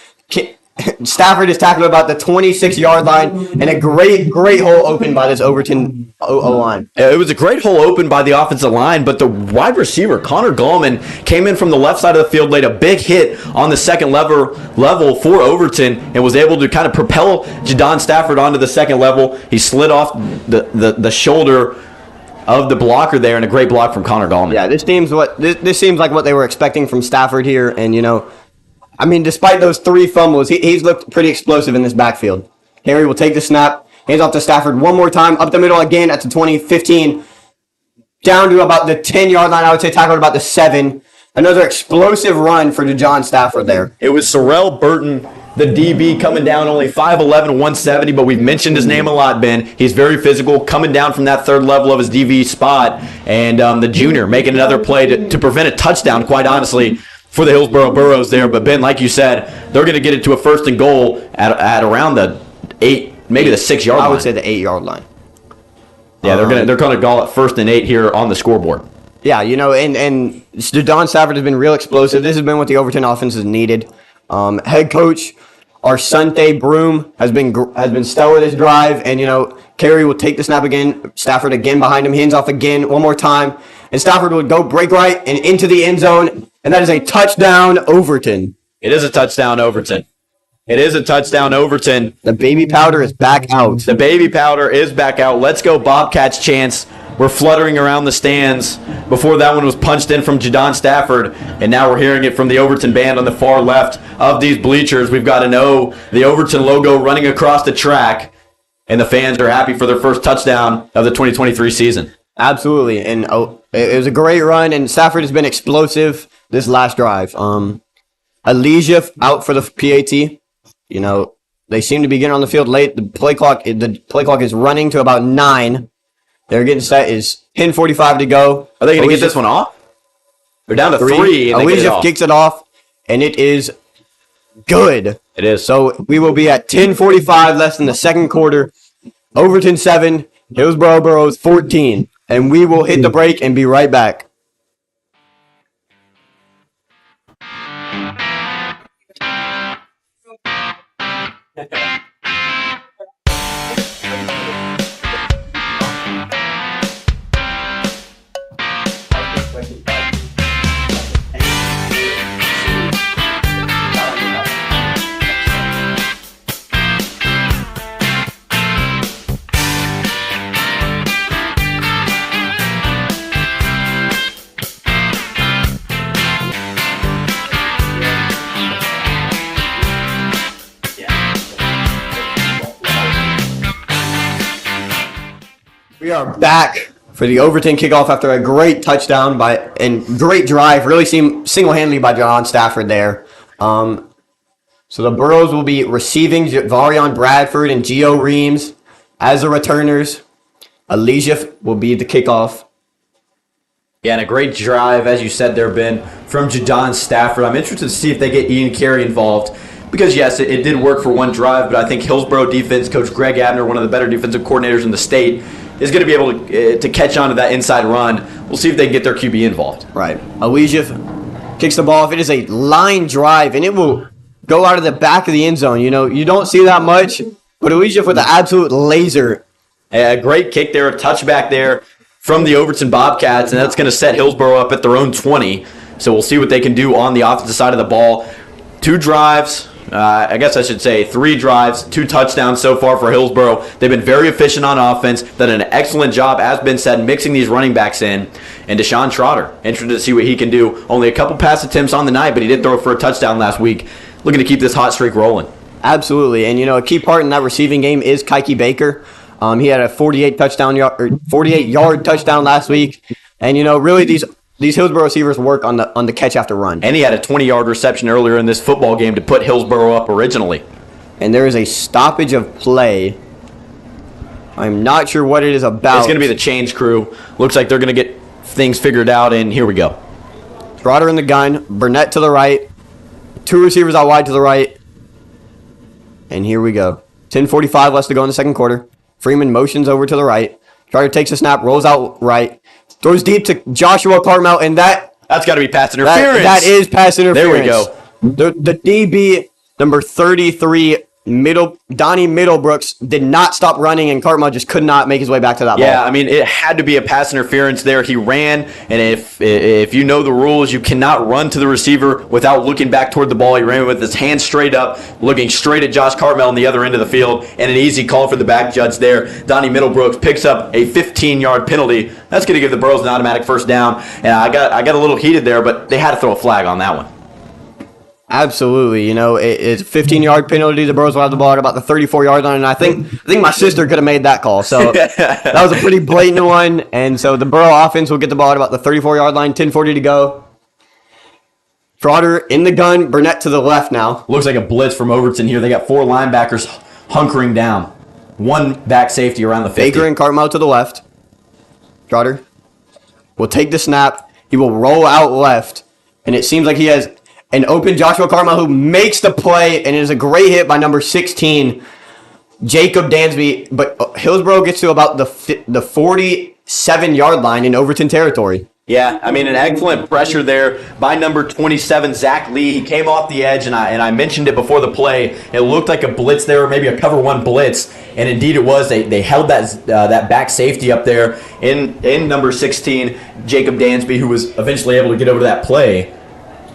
Stafford is tackled about the 26-yard line, and a great hole opened by this Overton O-line. It was a great hole opened by the offensive line, but the wide receiver, Connor Gallman, came in from the left side of the field, laid a big hit on the second level for Overton, and was able to kind of propel Jadon Stafford onto the second level. He slid off the shoulder of the blocker there, and a great block from Connor Gallman. Yeah, this seems like what they were expecting from Stafford here, and I mean, despite those 3 fumbles, he's looked pretty explosive in this backfield. Carey will take the snap, hands off to Stafford one more time, up the middle again at the 20-15, down to about the 10-yard line, I would say tackled about the 7. Another explosive run for John Stafford there. It was Sorrell Burton, the DB, coming down only 5'11", 170, but we've mentioned his name a lot, Ben. He's very physical, coming down from that third level of his DB spot, and the junior making another play to prevent a touchdown, quite honestly, for the Hillsboro Burros there. But Ben, like you said, they're going to get it to a first and goal at around the 8, maybe the 6-yard line. I would say the 8-yard line. Yeah, they're going to call it first and 8 here on the scoreboard. Yeah, and Jadon Stafford has been real explosive. This has been what the Overton offense has needed. Head coach Arsante Broom has been stellar this drive, and Carey will take the snap again. Stafford again behind him, hands off again one more time, and Stafford would go break right and into the end zone, and that is a touchdown, Overton. It is a touchdown, Overton. It is a touchdown, Overton. The baby powder is back out. The baby powder is back out. Let's go Bobcats chants. We're fluttering around the stands. Before that one was punched in from Jadon Stafford, and now we're hearing it from the Overton band on the far left of these bleachers. We've got an O, the Overton logo running across the track, and the fans are happy for their first touchdown of the 2023 season. Absolutely, and it was a great run, and Stafford has been explosive this last drive. Elijah out for the PAT. You know, they seem to be getting on the field late. The play clock is running to about 9. They're getting set. Is 10:45 to go. Are they going to get this one off? They're down to 3. And Elijah kicks it off, and it is good. It is. So we will be at 10:45 left in the second quarter. Overton 7, Hillsboro Burros 14, and we will hit the break and be right back. We are back for the Overton kickoff after a great touchdown and great drive, really single-handedly by John Stafford there. So the Burros will be receiving Varion Bradford and Gio Reams as the returners. Elijah will be the kickoff. Yeah, and a great drive, as you said there, Ben, from Jadon Stafford. I'm interested to see if they get Ian Carey involved. Because, yes, it did work for one drive, but I think Hillsboro defense, Coach Greg Abner, one of the better defensive coordinators in the state, is going to be able to catch on to that inside run. We'll see if they can get their QB involved. Right. Elijah kicks the ball. If it is a line drive, and it will go out of the back of the end zone. You know, you don't see that much, but Elijah with an absolute laser. A great kick there, a touchback there from the Overton Bobcats, and that's going to set Hillsboro up at their own 20. So we'll see what they can do on the offensive side of the ball. 2 drives. I guess I should say 3 drives, 2 touchdowns so far for Hillsboro. They've been very efficient on offense, done an excellent job, as Ben said, mixing these running backs in. And Deshaun Trotter, interested to see what he can do. Only a couple pass attempts on the night, but he did throw for a touchdown last week. Looking to keep this hot streak rolling. Absolutely, and you know a key part in that receiving game is Kike Baker. He had a 48-yard touchdown last week, and you know really these Hillsboro receivers work on the catch after run. And he had a 20-yard reception earlier in this football game to put Hillsboro up originally. And there is a stoppage of play. I'm not sure what it is about. It's going to be the change crew. Looks like they're going to get things figured out, and here we go. Trotter in the gun, Burnett to the right, 2 receivers out wide to the right. And here we go. 10:45 left to go in the second quarter. Freeman motions over to the right. Trotter takes a snap, rolls out right. Throws deep to Joshua Carmel, and that's got to be pass interference. That is pass interference. There we go. The DB, number 33, Donnie Middlebrooks, did not stop running, and Cartmel just could not make his way back to that ball. Yeah, I mean, it had to be a pass interference there. He ran, and if you know the rules, you cannot run to the receiver without looking back toward the ball. He ran with his hands straight up, looking straight at Josh Cartmel on the other end of the field, and an easy call for the back judge there. Donnie Middlebrooks picks up a 15-yard penalty. That's going to give the Burros an automatic first down, and I got a little heated there, but they had to throw a flag on that one. Absolutely. You know, it's a 15-yard penalty. The Burros will have the ball at about the 34-yard line, and I think my sister could have made that call. So that was a pretty blatant one, and so the Burro offense will get the ball at about the 34-yard line, 10:40 to go. Trotter in the gun, Burnett to the left now. Looks like a blitz from Overton here. They got 4 linebackers hunkering down. 1 back safety around the 50. Baker and Cartmel to the left. Trotter will take the snap. He will roll out left, and it seems like he has an open Joshua Carmel who makes the play, and it is a great hit by number 16, Jacob Dansby. But Hillsboro gets to about the 47-yard line in Overton territory. Yeah, I mean, an excellent pressure there by number 27, Zach Lee. He came off the edge, and I mentioned it before the play. It looked like a blitz there, or maybe a cover 1 blitz, and indeed it was. They held that back safety up there in number 16, Jacob Dansby, who was eventually able to get over that play.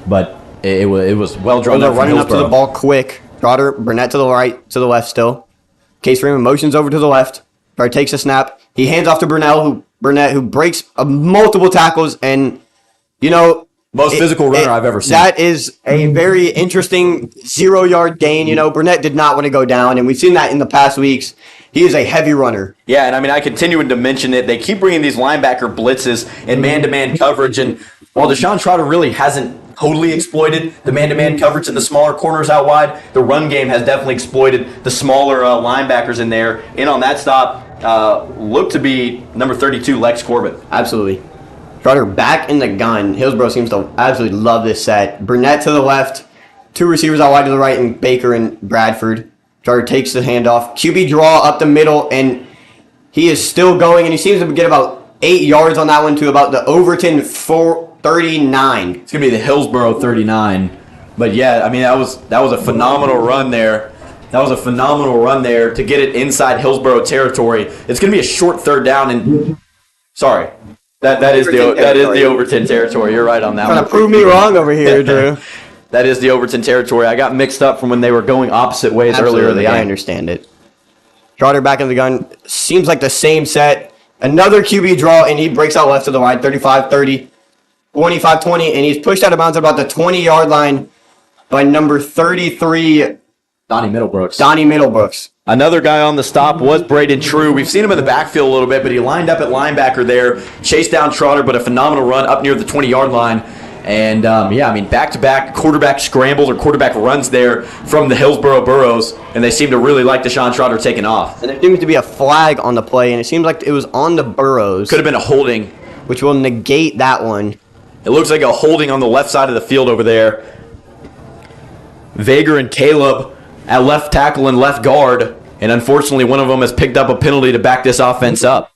But it was well drawn. They're running up to the ball quick. Trotter, Burnett to the right, to the left still. Case Freeman motions over to the left. Trotter takes a snap. He hands off to Burnett, who breaks multiple tackles, and Most physical runner I've ever seen. That is a very interesting 0-yard gain. Burnett did not want to go down, and we've seen that in the past weeks. He is a heavy runner. Yeah, and I continue to mention it. They keep bringing these linebacker blitzes and man-to-man coverage, and while Deshaun Trotter really hasn't totally exploited the man-to-man coverage in the smaller corners out wide, the run game has definitely exploited the smaller linebackers in there. In on that stop looked to be number 32, Lex Corbett. Absolutely. Trotter back in the gun. Hillsboro seems to absolutely love this set. Burnett to the left, 2 receivers out wide to the right, and Baker and Bradford. Trotter takes the handoff. QB draw up the middle, and he is still going, and he seems to get about 8 yards on that one to about the Overton 39. It's going to be the Hillsboro 39. But yeah, that was a phenomenal run there. That was a phenomenal run there to get it inside Hillsboro territory. It's going to be a short third down, and sorry. That is the Overton territory. You're right on that Trying one. to prove me wrong over here, Drew. That is the Overton territory. I got mixed up from when they were going opposite ways earlier in the game. I understand it. Trotter back in the gun. Seems like the same set. Another QB draw, and he breaks out left to the right. 35-30, 25-20, and he's pushed out of bounds at about the 20-yard line by number 33, Donnie Middlebrooks. Donnie Middlebrooks. Another guy on the stop was Braden True. We've seen him in the backfield a little bit, but he lined up at linebacker there, chased down Trotter, but a phenomenal run up near the 20-yard line. And, back-to-back quarterback scrambles or quarterback runs there from the Hillsboro Burros, and they seem to really like Deshaun Trotter taking off. And there seems to be a flag on the play, and it seems like it was on the Burros. Could have been a holding. Which will negate that one. It looks like a holding on the left side of the field over there. Vager and Caleb at left tackle and left guard, and unfortunately one of them has picked up a penalty to back this offense up.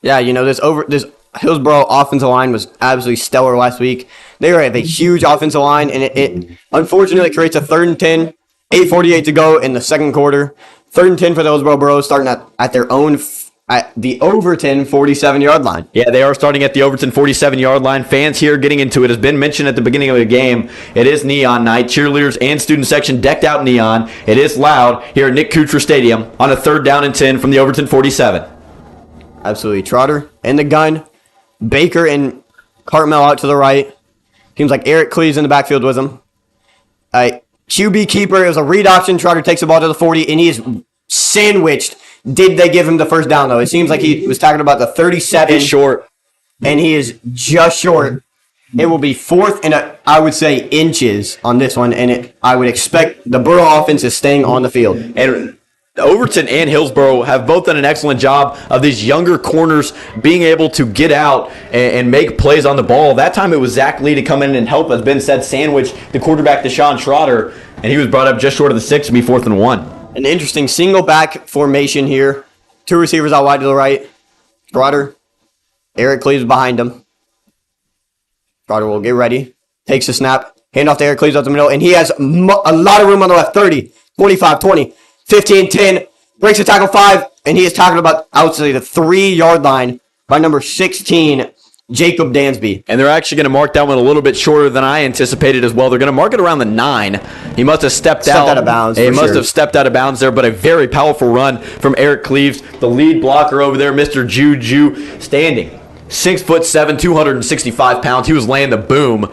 Yeah, this Hillsboro offensive line was absolutely stellar last week. They have a huge offensive line, and it unfortunately creates a 3rd and 10, 8:48 to go in the second quarter. 3rd and 10 for the Hillsboro Burros, starting at their own at the Overton 47-yard line. Yeah, they are starting at the Overton 47-yard line. Fans here getting into it. As been mentioned at the beginning of the game, it is neon night. Cheerleaders and student section decked out in neon. It is loud here at Nick Kuchar Stadium on a 3rd down and 10 from the Overton 47. Absolutely. Trotter in the gun. Baker and Cartmel out to the right. Seems like Eric Cleves in the backfield with him. QB keeper. It was a read option. Trotter takes the ball to the 40, and he is sandwiched. Did they give him the first down, though? It seems like he was talking about the 37. He's short. And he is just short. It will be 4th and I would say inches on this one, and I would expect the Burrow offense is staying on the field. And Overton and Hillsboro have both done an excellent job of these younger corners being able to get out and make plays on the ball. That time it was Zach Lee to come in and help, as Ben said, sandwich the quarterback Deshaun Trotter, and he was brought up just short of the 6 to be 4th and 1. An interesting single back formation here. 2 receivers out wide to the right. Trotter. Eric Cleves behind him. Trotter will get ready. Takes the snap. Hand off to Eric Cleves out the middle. And he has a lot of room on the left. 30, 25, 20, 15, 10. Breaks the tackle 5. And he is talking about outside the 3-yard line by number 16, Jacob Dansby. And they're actually going to mark that one a little bit shorter than I anticipated as well. They're going to mark it around the 9. He must have stepped out of bounds. He must have stepped out of bounds there, but a very powerful run from Eric Cleves, the lead blocker over there, Mr. Juju, standing. 6'7", 265 pounds. He was laying the boom.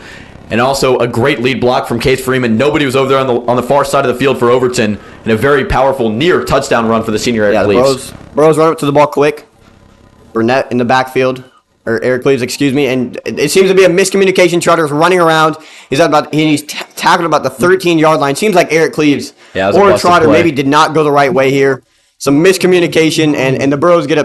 And also a great lead block from Case Freeman. Nobody was over there on the far side of the field for Overton. And a very powerful near touchdown run for the senior Eric Cleves. Burrows run up to the ball quick. Burnett in the backfield. Or Eric Cleves, excuse me, and it seems to be a miscommunication. Trotter's running around. He's tackled about the 13-yard line. Seems like Eric Cleves or Trotter maybe did not go the right way here. Some miscommunication, and the Burros get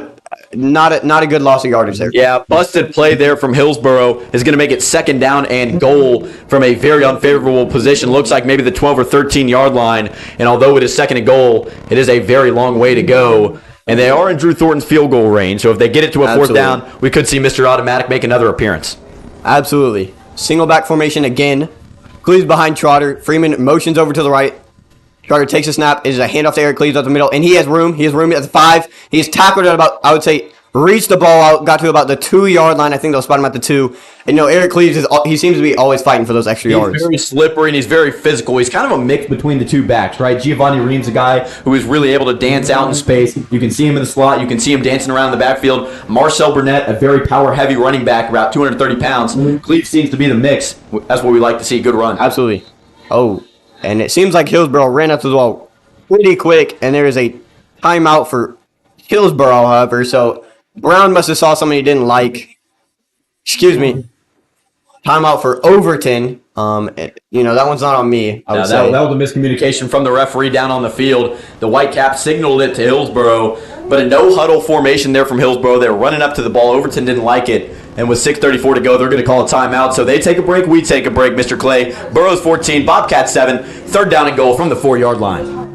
not a good loss of yardage there. Yeah, busted play there from Hillsboro is going to make it 2nd down and goal from a very unfavorable position. Looks like maybe the 12 or 13-yard line, and although it is 2nd and goal, it is a very long way to go. And they are in Drew Thornton's field goal range, so if they get it to a 4th down, we could see Mr. Automatic make another appearance. Absolutely. Single back formation again. Cleves behind Trotter. Freeman motions over to the right. Trotter takes a snap. It is a handoff to Eric Cleves up the middle, and he has room. He has room at the 5. He is tackled at about, I would say, reached the ball out, got to about the 2-yard line. I think they'll spot him at the 2. And, Eric Cleves, he seems to be always fighting for those extra yards. He's very slippery and he's very physical. He's kind of a mix between the two backs, right? Giovanni Ream's a guy who is really able to dance out in space. You can see him in the slot. You can see him dancing around in the backfield. Marcel Burnett, a very power-heavy running back, about 230 pounds. Cleves seems to be the mix. That's what we like to see, good run. Absolutely. Oh, and it seems like Hillsboro ran up to the ball pretty quick, and there is a timeout for Hillsboro, however. So Brown must have saw something he didn't like. Excuse me. Timeout for Overton. That one's not on me, I would say. That was a miscommunication from the referee down on the field. The Whitecaps signaled it to Hillsboro, but a no-huddle formation there from Hillsboro. They were running up to the ball. Overton didn't like it, and with 6:34 to go, they're going to call a timeout. So they take a break, we take a break, Mr. Clay. Burros 14, Bobcats 7, 3rd down and goal from the 4-yard line.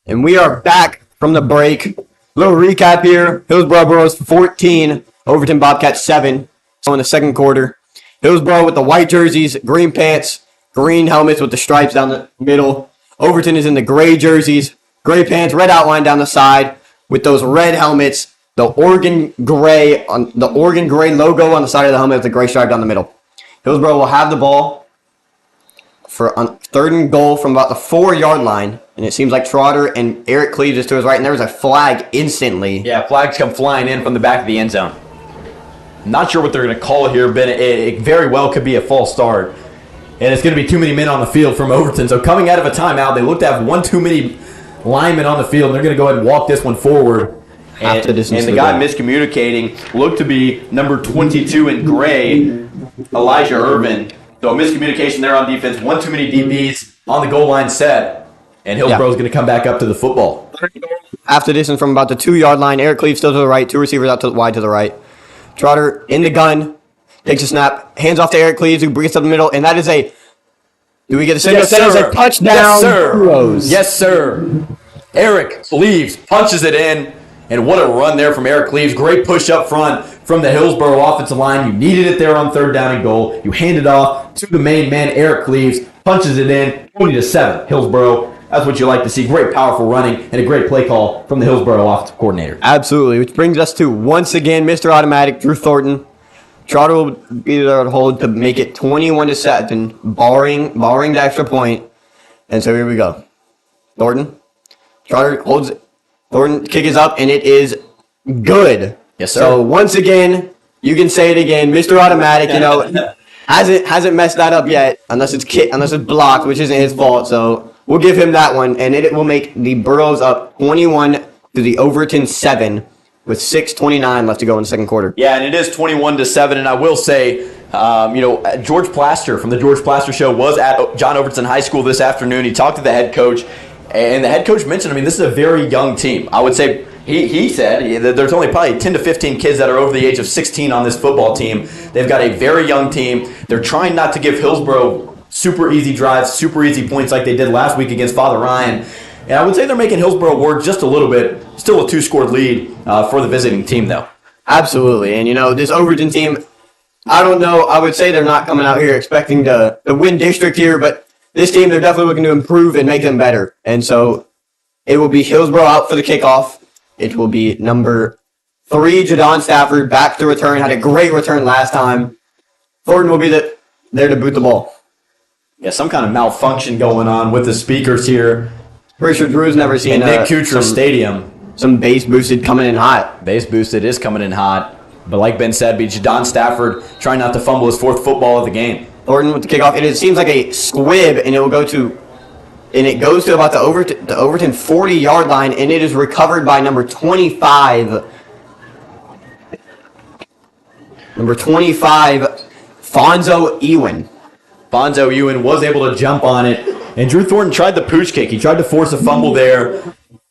And we are back from the break. Little recap here. Hillsboro Burros 14, Overton Bobcats 7. So in the second quarter, Hillsboro with the white jerseys, green pants, green helmets with the stripes down the middle. Overton is in the gray jerseys, gray pants, red outline down the side with those red helmets. The Oregon gray logo on the side of the helmet with the gray stripe down the middle. Hillsboro will have the ball for 3rd and goal from about the 4-yard line. And it seems like Trotter and Eric Cleves is to his right, and there was a flag instantly. Yeah, flags come flying in from the back of the end zone. Not sure what they're going to call here, but it very well could be a false start. And it's going to be too many men on the field from Overton. So coming out of a timeout, they look to have one too many linemen on the field, and they're going to go ahead and walk this one forward. And the guy miscommunicating looked to be number 22 in gray, Elijah Irvin. So a miscommunication there on defense. One too many DBs on the goal line set. And Hillsboro's going to come back up to the football. After this, and from about the 2-yard line, Eric Cleves still to the right, 2 receivers out wide to the right. Trotter in the gun, takes a snap, hands off to Eric Cleves, who brings up the middle, and that is a. Do we get a signal? Yes, that is sir. a touchdown. Yes, sir. Burros. Yes, sir. Eric Cleves punches it in, and what a run there from Eric Cleves. Great push up front from the Hillsboro offensive line. You needed it there on 3rd down and goal. You hand it off to the main man, Eric Cleves, punches it in, 20-7, Hillsboro. That's what you like to see. Great, powerful running and a great play call from the Hillsboro offensive coordinator. Absolutely, which brings us to, once again, Mr. Automatic, Drew Thornton. Trotter will be there to hold to make it 21-7, barring the extra point. And so here we go. Thornton. Trotter holds it. Thornton, kick is up, and it is good. Yes, sir. So once again, you can say it again, Mr. Automatic, hasn't messed that up yet, unless it's blocked, which isn't his fault. So we'll give him that one, and it will make the Burros up 21 to the Overton 7 with 6:29 left to go in the second quarter. Yeah, and it is 21-7, and I will say, George Plaster from the George Plaster Show was at John Overton High School this afternoon. He talked to the head coach, and the head coach mentioned, this is a very young team. I would say he said that there's only probably 10 to 15 kids that are over the age of 16 on this football team. They've got a very young team. They're trying not to give Hillsboro super easy drives, super easy points like they did last week against Father Ryan. And I would say they're making Hillsboro work just a little bit. Still a 2-score lead for the visiting team, though. Absolutely. And, this Overton team, I don't know. I would say they're not coming out here expecting to win district here, but this team, they're definitely looking to improve and make them better. And so it will be Hillsboro out for the kickoff. It will be number 3, Jadon Stafford, back to return. Had a great return last time. Thornton will be there to boot the ball. Yeah, some kind of malfunction going on with the speakers here. Pretty sure Drew's never seen Nick Kuchar Stadium. Some bass boosted coming in hot. Bass boosted is coming in hot. But like Ben said, Jadon Stafford trying not to fumble his 4th football of the game. Thornton with the kickoff. And it seems like a squib, and it goes to about the Overton 40-yard line, and it is recovered by number 25. Number 25, Fonzo Ewan. Fonzo Ewan was able to jump on it, and Drew Thornton tried the pooch kick. He tried to force a fumble there,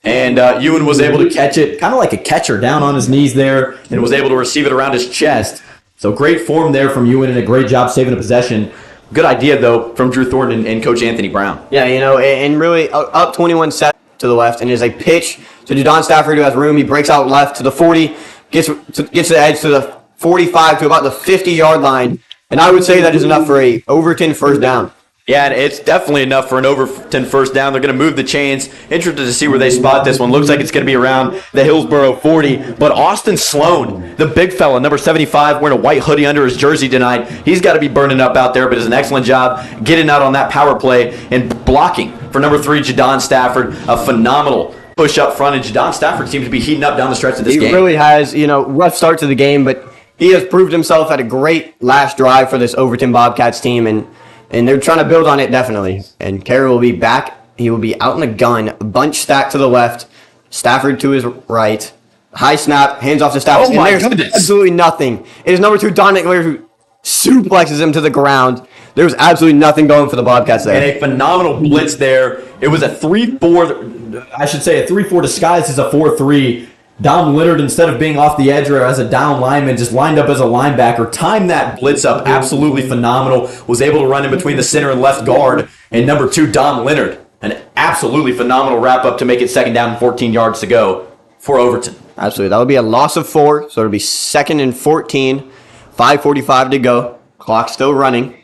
and Ewan was able to catch it, kind of like a catcher, down on his knees there, and was able to receive it around his chest. So great form there from Ewan and a great job saving a possession. Good idea, though, from Drew Thornton and Coach Anthony Brown. Yeah, and really up 21-7 to the left, and there's a pitch to Jadon Stafford, who has room. He breaks out left to the 40, gets the edge to the 45 to about the 50-yard line, and I would say that is enough for a Overton first down. Yeah, and it's definitely enough for an Overton first down. They're going to move the chains. Interested to see where they spot this one. Looks like it's going to be around the Hillsboro 40. But Austin Sloan, the big fella, number 75, wearing a white hoodie under his jersey tonight, he's got to be burning up out there, but does an excellent job getting out on that power play and blocking for number 3, Jadon Stafford. A phenomenal push up front, and Jadon Stafford seems to be heating up down the stretch of this game. He really has, rough start to the game, but he has proved himself at a great last drive for this Overton Bobcats team, and they're trying to build on it, definitely. And Carey will be back. He will be out in the gun. Bunch stack to the left. Stafford to his right. High snap. Hands off to Stafford. Oh, my and there's goodness. absolutely nothing. It is number 2, Dominic Lear, who suplexes him to the ground. There's absolutely nothing going for the Bobcats there. And a phenomenal blitz there. It was a 3-4. I should say a 3-4 disguised as a 4-3. Dom Leonard, instead of being off the edge or as a down lineman, just lined up as a linebacker, timed that blitz up absolutely phenomenal, was able to run in between the center and left guard, and number 2, Dom Leonard, an absolutely phenomenal wrap-up to make it second down and 14 yards to go for Overton. Absolutely. That would be a loss of 4, so it'll be 2nd and 14, 5:45 to go. Clock still running.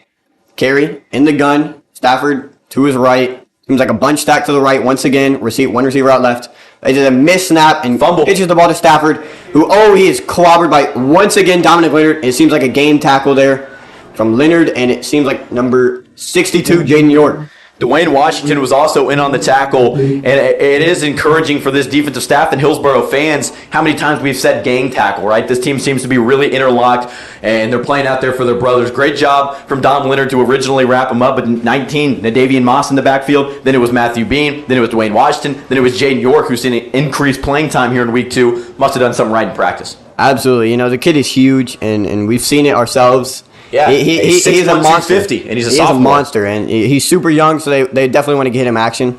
Carey in the gun. Stafford to his right. Seems like a bunch stack to the right once again. One receiver out left. They did a miss snap and Fumble. pitches the ball to Stafford, who, he is clobbered by, once again, Dominic Leonard. It seems like a game tackle there from Leonard, and it seems like number 62, Jaden York. Dwayne Washington was also in on the tackle, and it is encouraging for this defensive staff and Hillsboro fans how many times we've said gang tackle, right? This team seems to be really interlocked, and they're playing out there for their brothers. Great job from Dom Leonard to originally wrap him up at 19, Nadavian Moss in the backfield. Then it was Matthew Bean. Then it was Dwayne Washington. Then it was Jaden York, who's seen increased playing time here in week 2. Must have done something right in practice. Absolutely. The kid is huge, and we've seen it ourselves. Yeah, he's a monster. 250, and he's a He's sophomore. a monster, and he's super young, so they definitely want to get him action.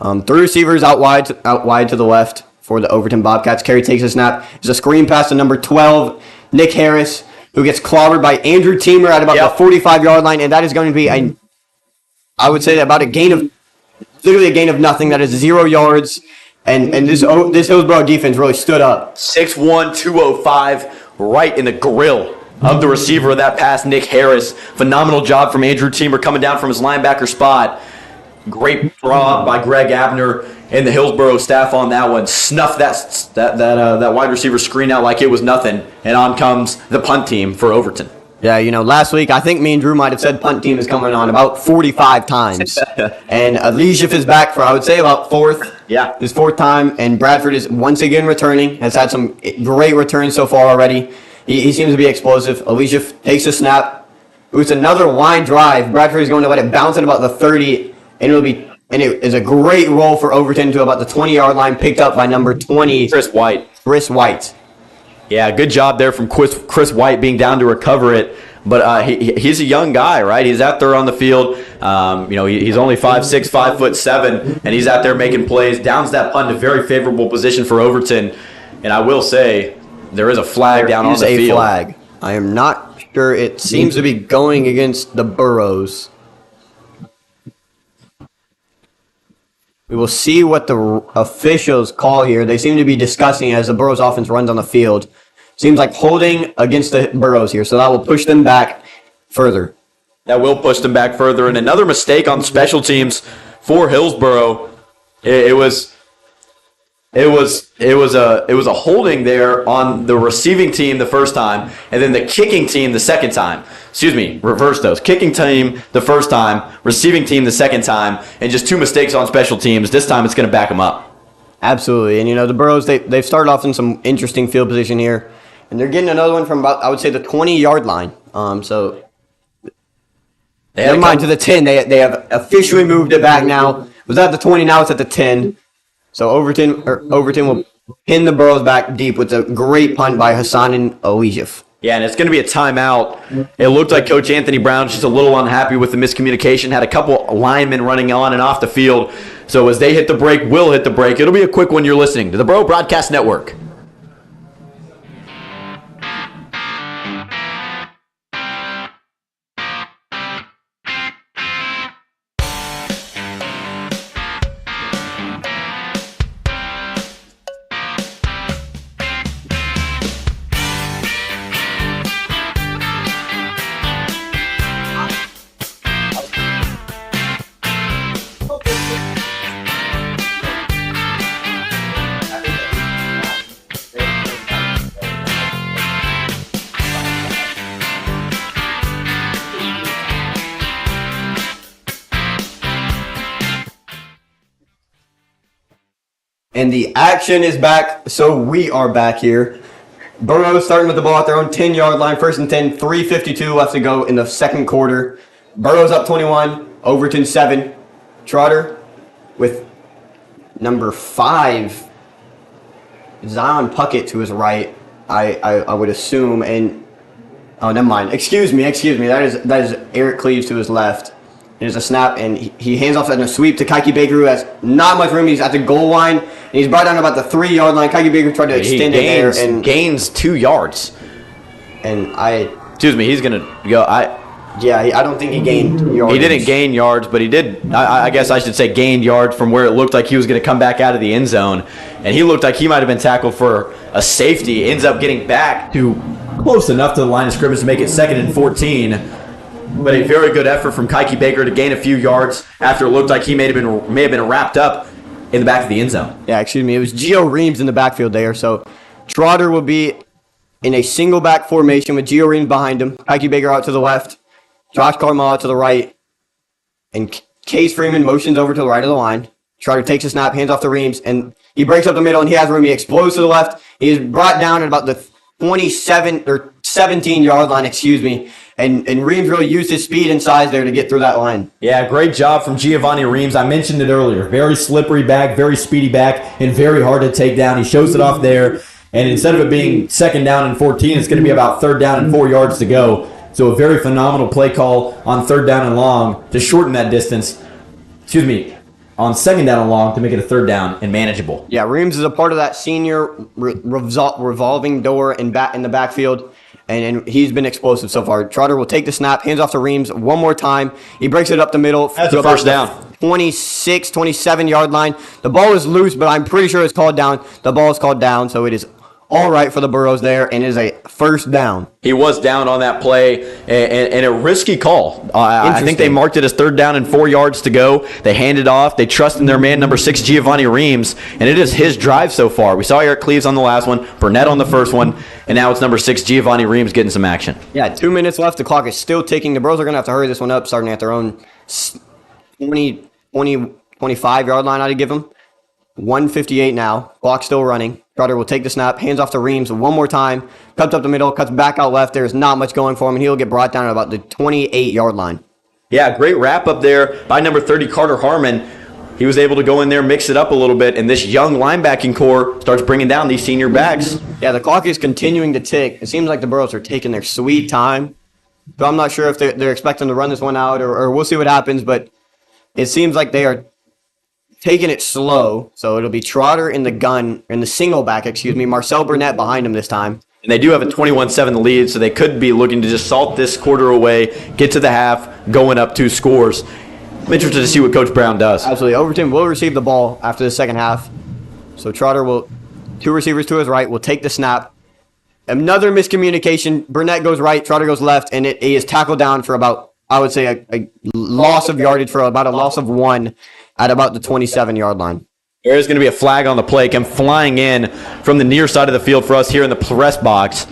3 receivers out wide to the left for the Overton Bobcats. Carey takes a snap. There's a screen pass to number 12, Nick Harris, who gets clobbered by Andrew Teamer at about the 45-yard line, and that is going to be I would say about literally a gain of nothing. That is 0 yards, and this Hillsboro defense really stood up. 6'1", 205, right in the grill of the receiver of that pass, Nick Harris. Phenomenal job from Andrew Teamer coming down from his linebacker spot. Great draw by Greg Abner and the Hillsboro staff on that one. Snuffed that wide receiver screen out like it was nothing, and on comes the punt team for Overton. Yeah, last week, I think me and Drew might have said punt team is coming on about 45 times. And Elijah is back for, I would say, about 4th. Yeah. His 4th time. And Bradford is once again returning. Has had some great returns so far already. He seems to be explosive. Elijah takes a snap. It's another line drive. Bradford is going to let it bounce at about the 30. And it is a great roll for Overton to about the 20-yard line, picked up by number 20. Chris White. Yeah, good job there from Chris White being down to recover it. But he's a young guy, right? He's out there on the field. He's only 5'6", 5'7", and he's out there making plays. Downs that punt in a very favorable position for Overton. And I will say, there is a flag down on the field. There is a flag. I am not sure. It seems to be going against the Burros. We will see what the officials call here. They seem to be discussing as the Burros offense runs on the field. Seems like holding against the Burros here, so that will push them back further. That will push them back further. And another mistake on special teams for Hillsboro. It was a holding there on the receiving team the first time, and then the kicking team the second time. Reverse those. Kicking team the first time, receiving team the second time, and just 2 mistakes on special teams. This time it's going to back them up. Absolutely. And, the Burros, they've started off in some interesting field position here, and they're getting another one from about, I would say, the 20-yard line. So never mind, to the 10. They have officially moved it back now. It was at the 20, now it's at the 10. So Overton will pin the Burros back deep with a great punt by Hassan and Elijah. Yeah, and it's going to be a timeout. It looked like Coach Anthony Brown's just a little unhappy with the miscommunication. Had a couple linemen running on and off the field. So as they hit the break, we'll hit the break. It'll be a quick one. You're listening to the Bro Broadcast Network. And the action is back, so we are back here. Burros starting with the ball at their own 10-yard line, 1st and 10, 3:52 left to go in the second quarter. Burros up 21, Overton 7. Trotter with number 5, Zion Puckett to his right, I would assume, and oh, never mind. Excuse me. That is Eric Cleaves to his left. There's a snap, and he hands off in a sweep to Kike Baker, who has not much room. He's at the goal line, and he's brought down about the 3-yard line. Kike Baker tried to extend it there, and gains 2 yards. And he's gonna go. I don't think he gained yards. He didn't gain yards, but he did. I guess I should say gained yards from where it looked like he was going to come back out of the end zone, and he looked like he might have been tackled for a safety. Ends up getting back to close enough to the line of scrimmage to make it 2nd and 14. But a very good effort from Kike Baker to gain a few yards after it looked like he may have been wrapped up in the back of the end zone. Yeah, excuse me. It was Gio Reams in the backfield there. So Trotter will be in a single back formation with Gio Reams behind him. Kike Baker out to the left. Josh Carmel out to the right. And Case Freeman motions over to the right of the line. Trotter takes a snap, hands off to Reams, and he breaks up the middle, and he has room. He explodes to the left. He is brought down at about the 27 or 17-yard line, and Reams really used his speed and size there to get through that line. Yeah, great job from Giovanni Reams. I mentioned it earlier. Very slippery back, very speedy back, and very hard to take down. He shows it off there, and instead of it being 2nd down and 14, it's going to be about 3rd down and 4 yards to go. So a very phenomenal play call on 3rd down and long to shorten that distance. On 2nd down and long to make it a 3rd down and manageable. Yeah, Reams is a part of that senior revolving door in the backfield, and he's been explosive so far. Trotter will take the snap, hands off to Reams one more time. He breaks it up the middle. That's a first down. 26, 27-yard line. The ball is loose, but I'm pretty sure it's called down. The ball is called down, so it is all right for the Burros there, and it is a first down. He was down on that play, and a risky call. I think they marked it as 3rd down and 4 yards to go. They hand it off. They trust in their man, number 6, Giovanni Reams, and it is his drive so far. We saw Eric Cleaves on the last one, Burnett on the first one, and now it's number 6, Giovanni Reams getting some action. Yeah, 2 minutes left. The clock is still ticking. The Burros are going to have to hurry this one up, starting at their own 25-yard line, I'd give them. 1:58 now. Clock still running. Trotter will take the snap, hands off to Reams one more time, cuts up the middle, cuts back out left. There's not much going for him, and he'll get brought down at about the 28-yard line. Yeah, great wrap up there by number 30, Carter Harmon. He was able to go in there, mix it up a little bit, and this young linebacking core starts bringing down these senior backs. Yeah, the clock is continuing to tick. It seems like the Burros are taking their sweet time. So I'm not sure if they're expecting to run this one out, or we'll see what happens, but it seems like they are taking it slow. So it'll be Trotter in the single back, Marcel Burnett behind him this time. And they do have a 21-7 lead, so they could be looking to just salt this quarter away, get to the half, going up 2 scores. I'm interested to see what Coach Brown does. Absolutely. Overton will receive the ball after the second half. So Trotter will, 2 receivers to his right, will take the snap. Another miscommunication. Burnett goes right, Trotter goes left, and he is tackled down for about, I would say, a loss of yardage for about a loss of 1 at about the 27-yard line. There is going to be a flag on the play. Come flying in from the near side of the field for us here in the press box.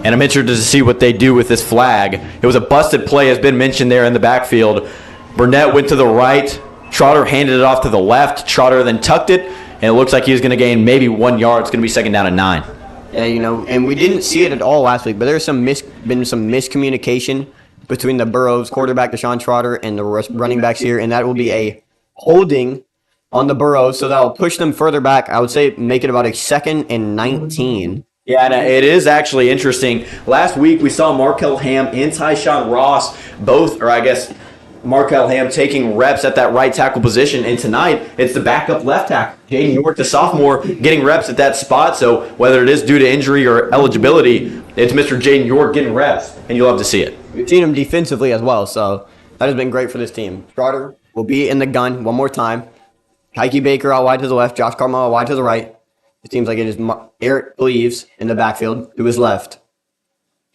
And I'm interested to see what they do with this flag. It was a busted play, has been mentioned there in the backfield. Burnett went to the right. Trotter handed it off to the left. Trotter then tucked it, and it looks like he was going to gain maybe 1 yard. It's going to be 2nd down and 9. Yeah, and we didn't see it at all last week, but there's been some miscommunication between the Burros quarterback, Deshaun Trotter, and the running backs here, and that will be a holding on the Burros, so that will push them further back. I would say make it about a 2nd and 19. Yeah, and it is actually interesting. Last week we saw Markel Ham and Tyshawn Ross Markel Ham taking reps at that right tackle position, and tonight it's the backup left tackle, Jaden York, the sophomore, getting reps at that spot. So whether it is due to injury or eligibility, it's Mr. Jaden York getting reps, and you'll love to see it. We've seen him defensively as well, so that has been great for this team. Trotter will be in the gun one more time. Kike Baker out wide to the left, Josh Carmel out wide to the right. It seems like it is Eric Cleaves in the backfield to his left.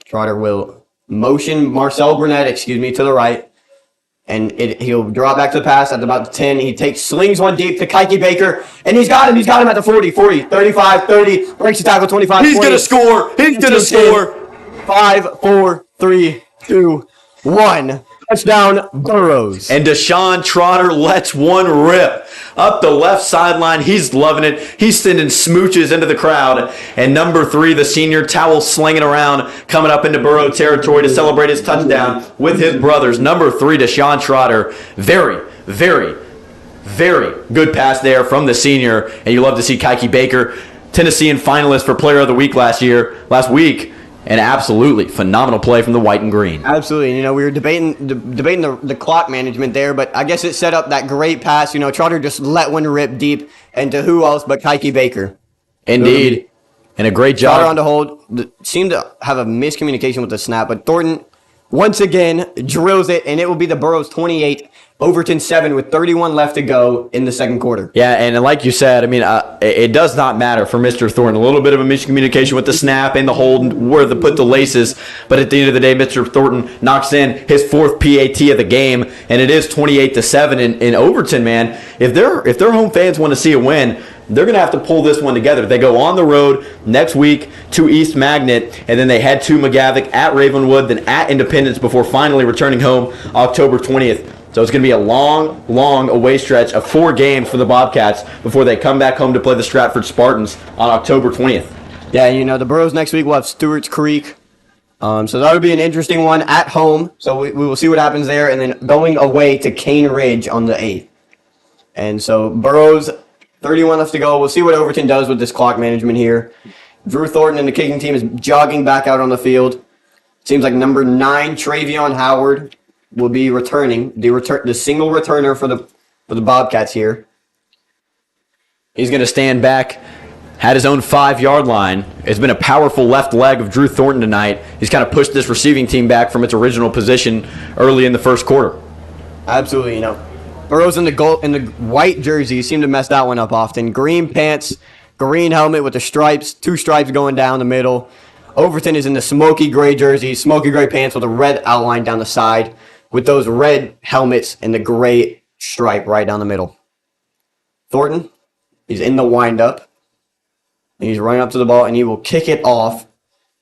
Trotter will motion Marcel Burnett, to the right. And he'll draw back to the pass at about the 10. He slings one deep to Kike Baker, and he's got him at the 40, 35, 30, breaks the tackle, 25, He's 20. going to score. He's going to score. 5, 4, 3, 2, 1. Touchdown, Burros. And Deshaun Trotter lets one rip up the left sideline. He's loving it. He's sending smooches into the crowd. And number 3, the senior, towel slinging around, coming up into Burrow territory to celebrate his touchdown with his brothers. Number 3, Deshaun Trotter. Very, very, very good pass there from the senior. And you love to see Kike Baker, Tennessean finalist for Player of the Week last week. An absolutely phenomenal play from the white and green. Absolutely. We were debating the clock management there, but I guess it set up that great pass. Trotter just let one rip deep, and to who else but Kike Baker. Indeed. And a great job. Trotter on the hold. Seemed to have a miscommunication with the snap, but Thornton once again drills it, and it will be the Burros 28, Overton 7 with 31 left to go in the second quarter. Yeah, and like you said, it does not matter for Mr. Thornton. A little bit of a miscommunication with the snap and the hold where to put the laces, but at the end of the day, Mr. Thornton knocks in his 4th PAT of the game, and it is 28-7 in Overton, man. If their home fans want to see a win, they're going to have to pull this one together. They go on the road next week to East Magnet, and then they head to McGavock, at Ravenwood, then at Independence before finally returning home October 20th. So it's going to be a long, long away stretch of 4 games for the Bobcats before they come back home to play the Stratford Spartans on October 20th. Yeah, the Burros next week will have Stewart's Creek. So that'll be an interesting one at home. So we will see what happens there. And then going away to Cane Ridge on the 8th. And so Burros, 31 left to go. We'll see what Overton does with this clock management here. Drew Thornton and the kicking team is jogging back out on the field. Seems like number 9, Travion Howard, will be returning, the single returner for the Bobcats here. He's going to stand back, had his own 5-yard line. It's been a powerful left leg of Drew Thornton tonight. He's kind of pushed this receiving team back from its original position early in the first quarter. Absolutely, Burrows in the white jersey seem to mess that one up often. Green pants, green helmet with the stripes, 2 stripes going down the middle. Overton is in the smoky gray jersey, smoky gray pants with a red outline down the side, with those red helmets and the gray stripe right down the middle. Thornton, he's in the windup. And he's running up to the ball, and he will kick it off.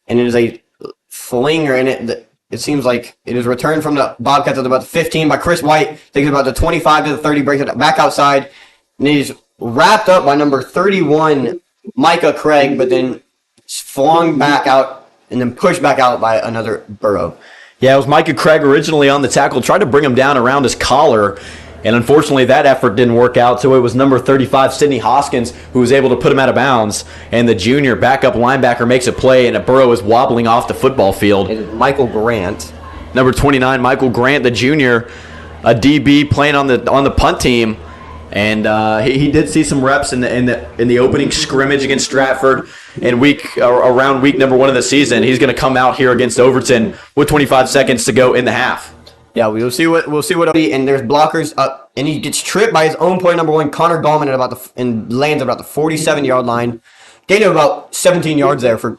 And it is a flinger in it. It seems like it is returned from the Bobcats at about the 15 by Chris White. Takes it about the 25 to the 30, breaks it back outside. And he's wrapped up by number 31, Micah Craig, but then flung back out and then pushed back out by another Burrow. Yeah, it was Micah Craig originally on the tackle, tried to bring him down around his collar, and unfortunately that effort didn't work out, so it was number 35, Sidney Hoskins, who was able to put him out of bounds, and the junior backup linebacker makes a play, and a Burrow is wobbling off the football field. It is Michael Grant. Number 29, Michael Grant, the junior, a DB playing on the punt team, and he did see some reps in the opening scrimmage against Stratford in around week number 1 of the season. He's going to come out here against Overton with 25 seconds to go in the half. Yeah, we'll see what and there's blockers up, and he gets tripped by his own player number 1, Connor Gallman, and lands at about the 47-yard line. Gain of about 17 yards there from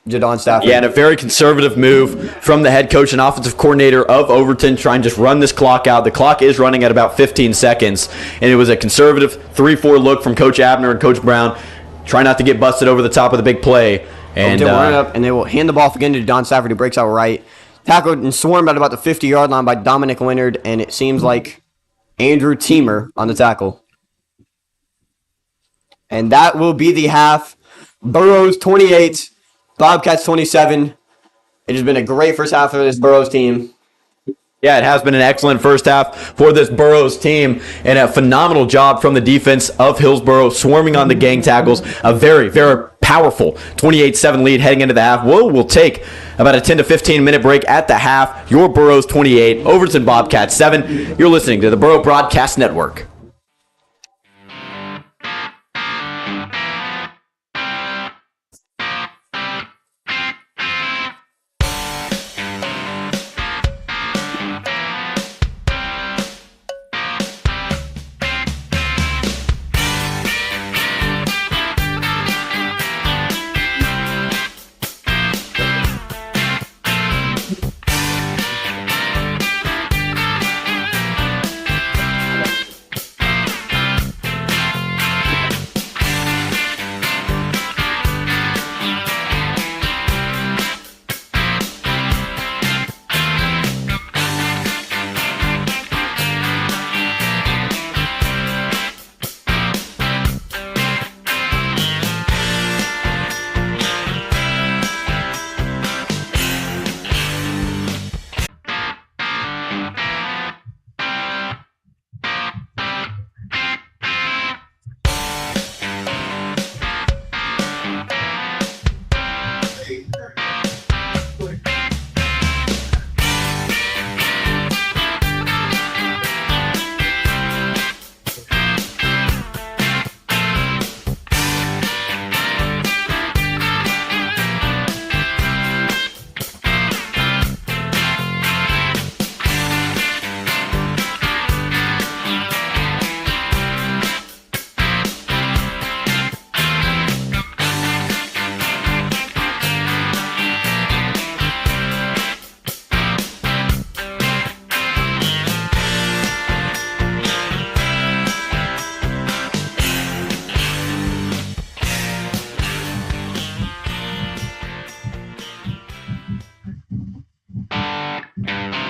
Jadon Stafford. Yeah, and a very conservative move from the head coach and offensive coordinator of Overton, trying to just run this clock out. The clock is running at about 15 seconds, and it was a conservative 3-4 look from Coach Abner and Coach Brown, trying not to get busted over the top of the big play. And run it up, and they will hand the ball again to Jadon Stafford, who breaks out right. Tackled and swarmed at about the 50-yard line by Dominic Leonard, and it seems like Andrew Teamer on the tackle. And that will be the half. Burros 28, Bobcats 27. It has been a great first half for this Burros team. Yeah, it has been an excellent first half for this Burros team, and a phenomenal job from the defense of Hillsboro, swarming on the gang tackles. A very, very powerful 28-7 lead heading into the half. We'll take about a 10 to 15 minute break at the half. Your Burros 28, Overton Bobcats 7. You're listening to the Burrow Broadcast Network. Bye.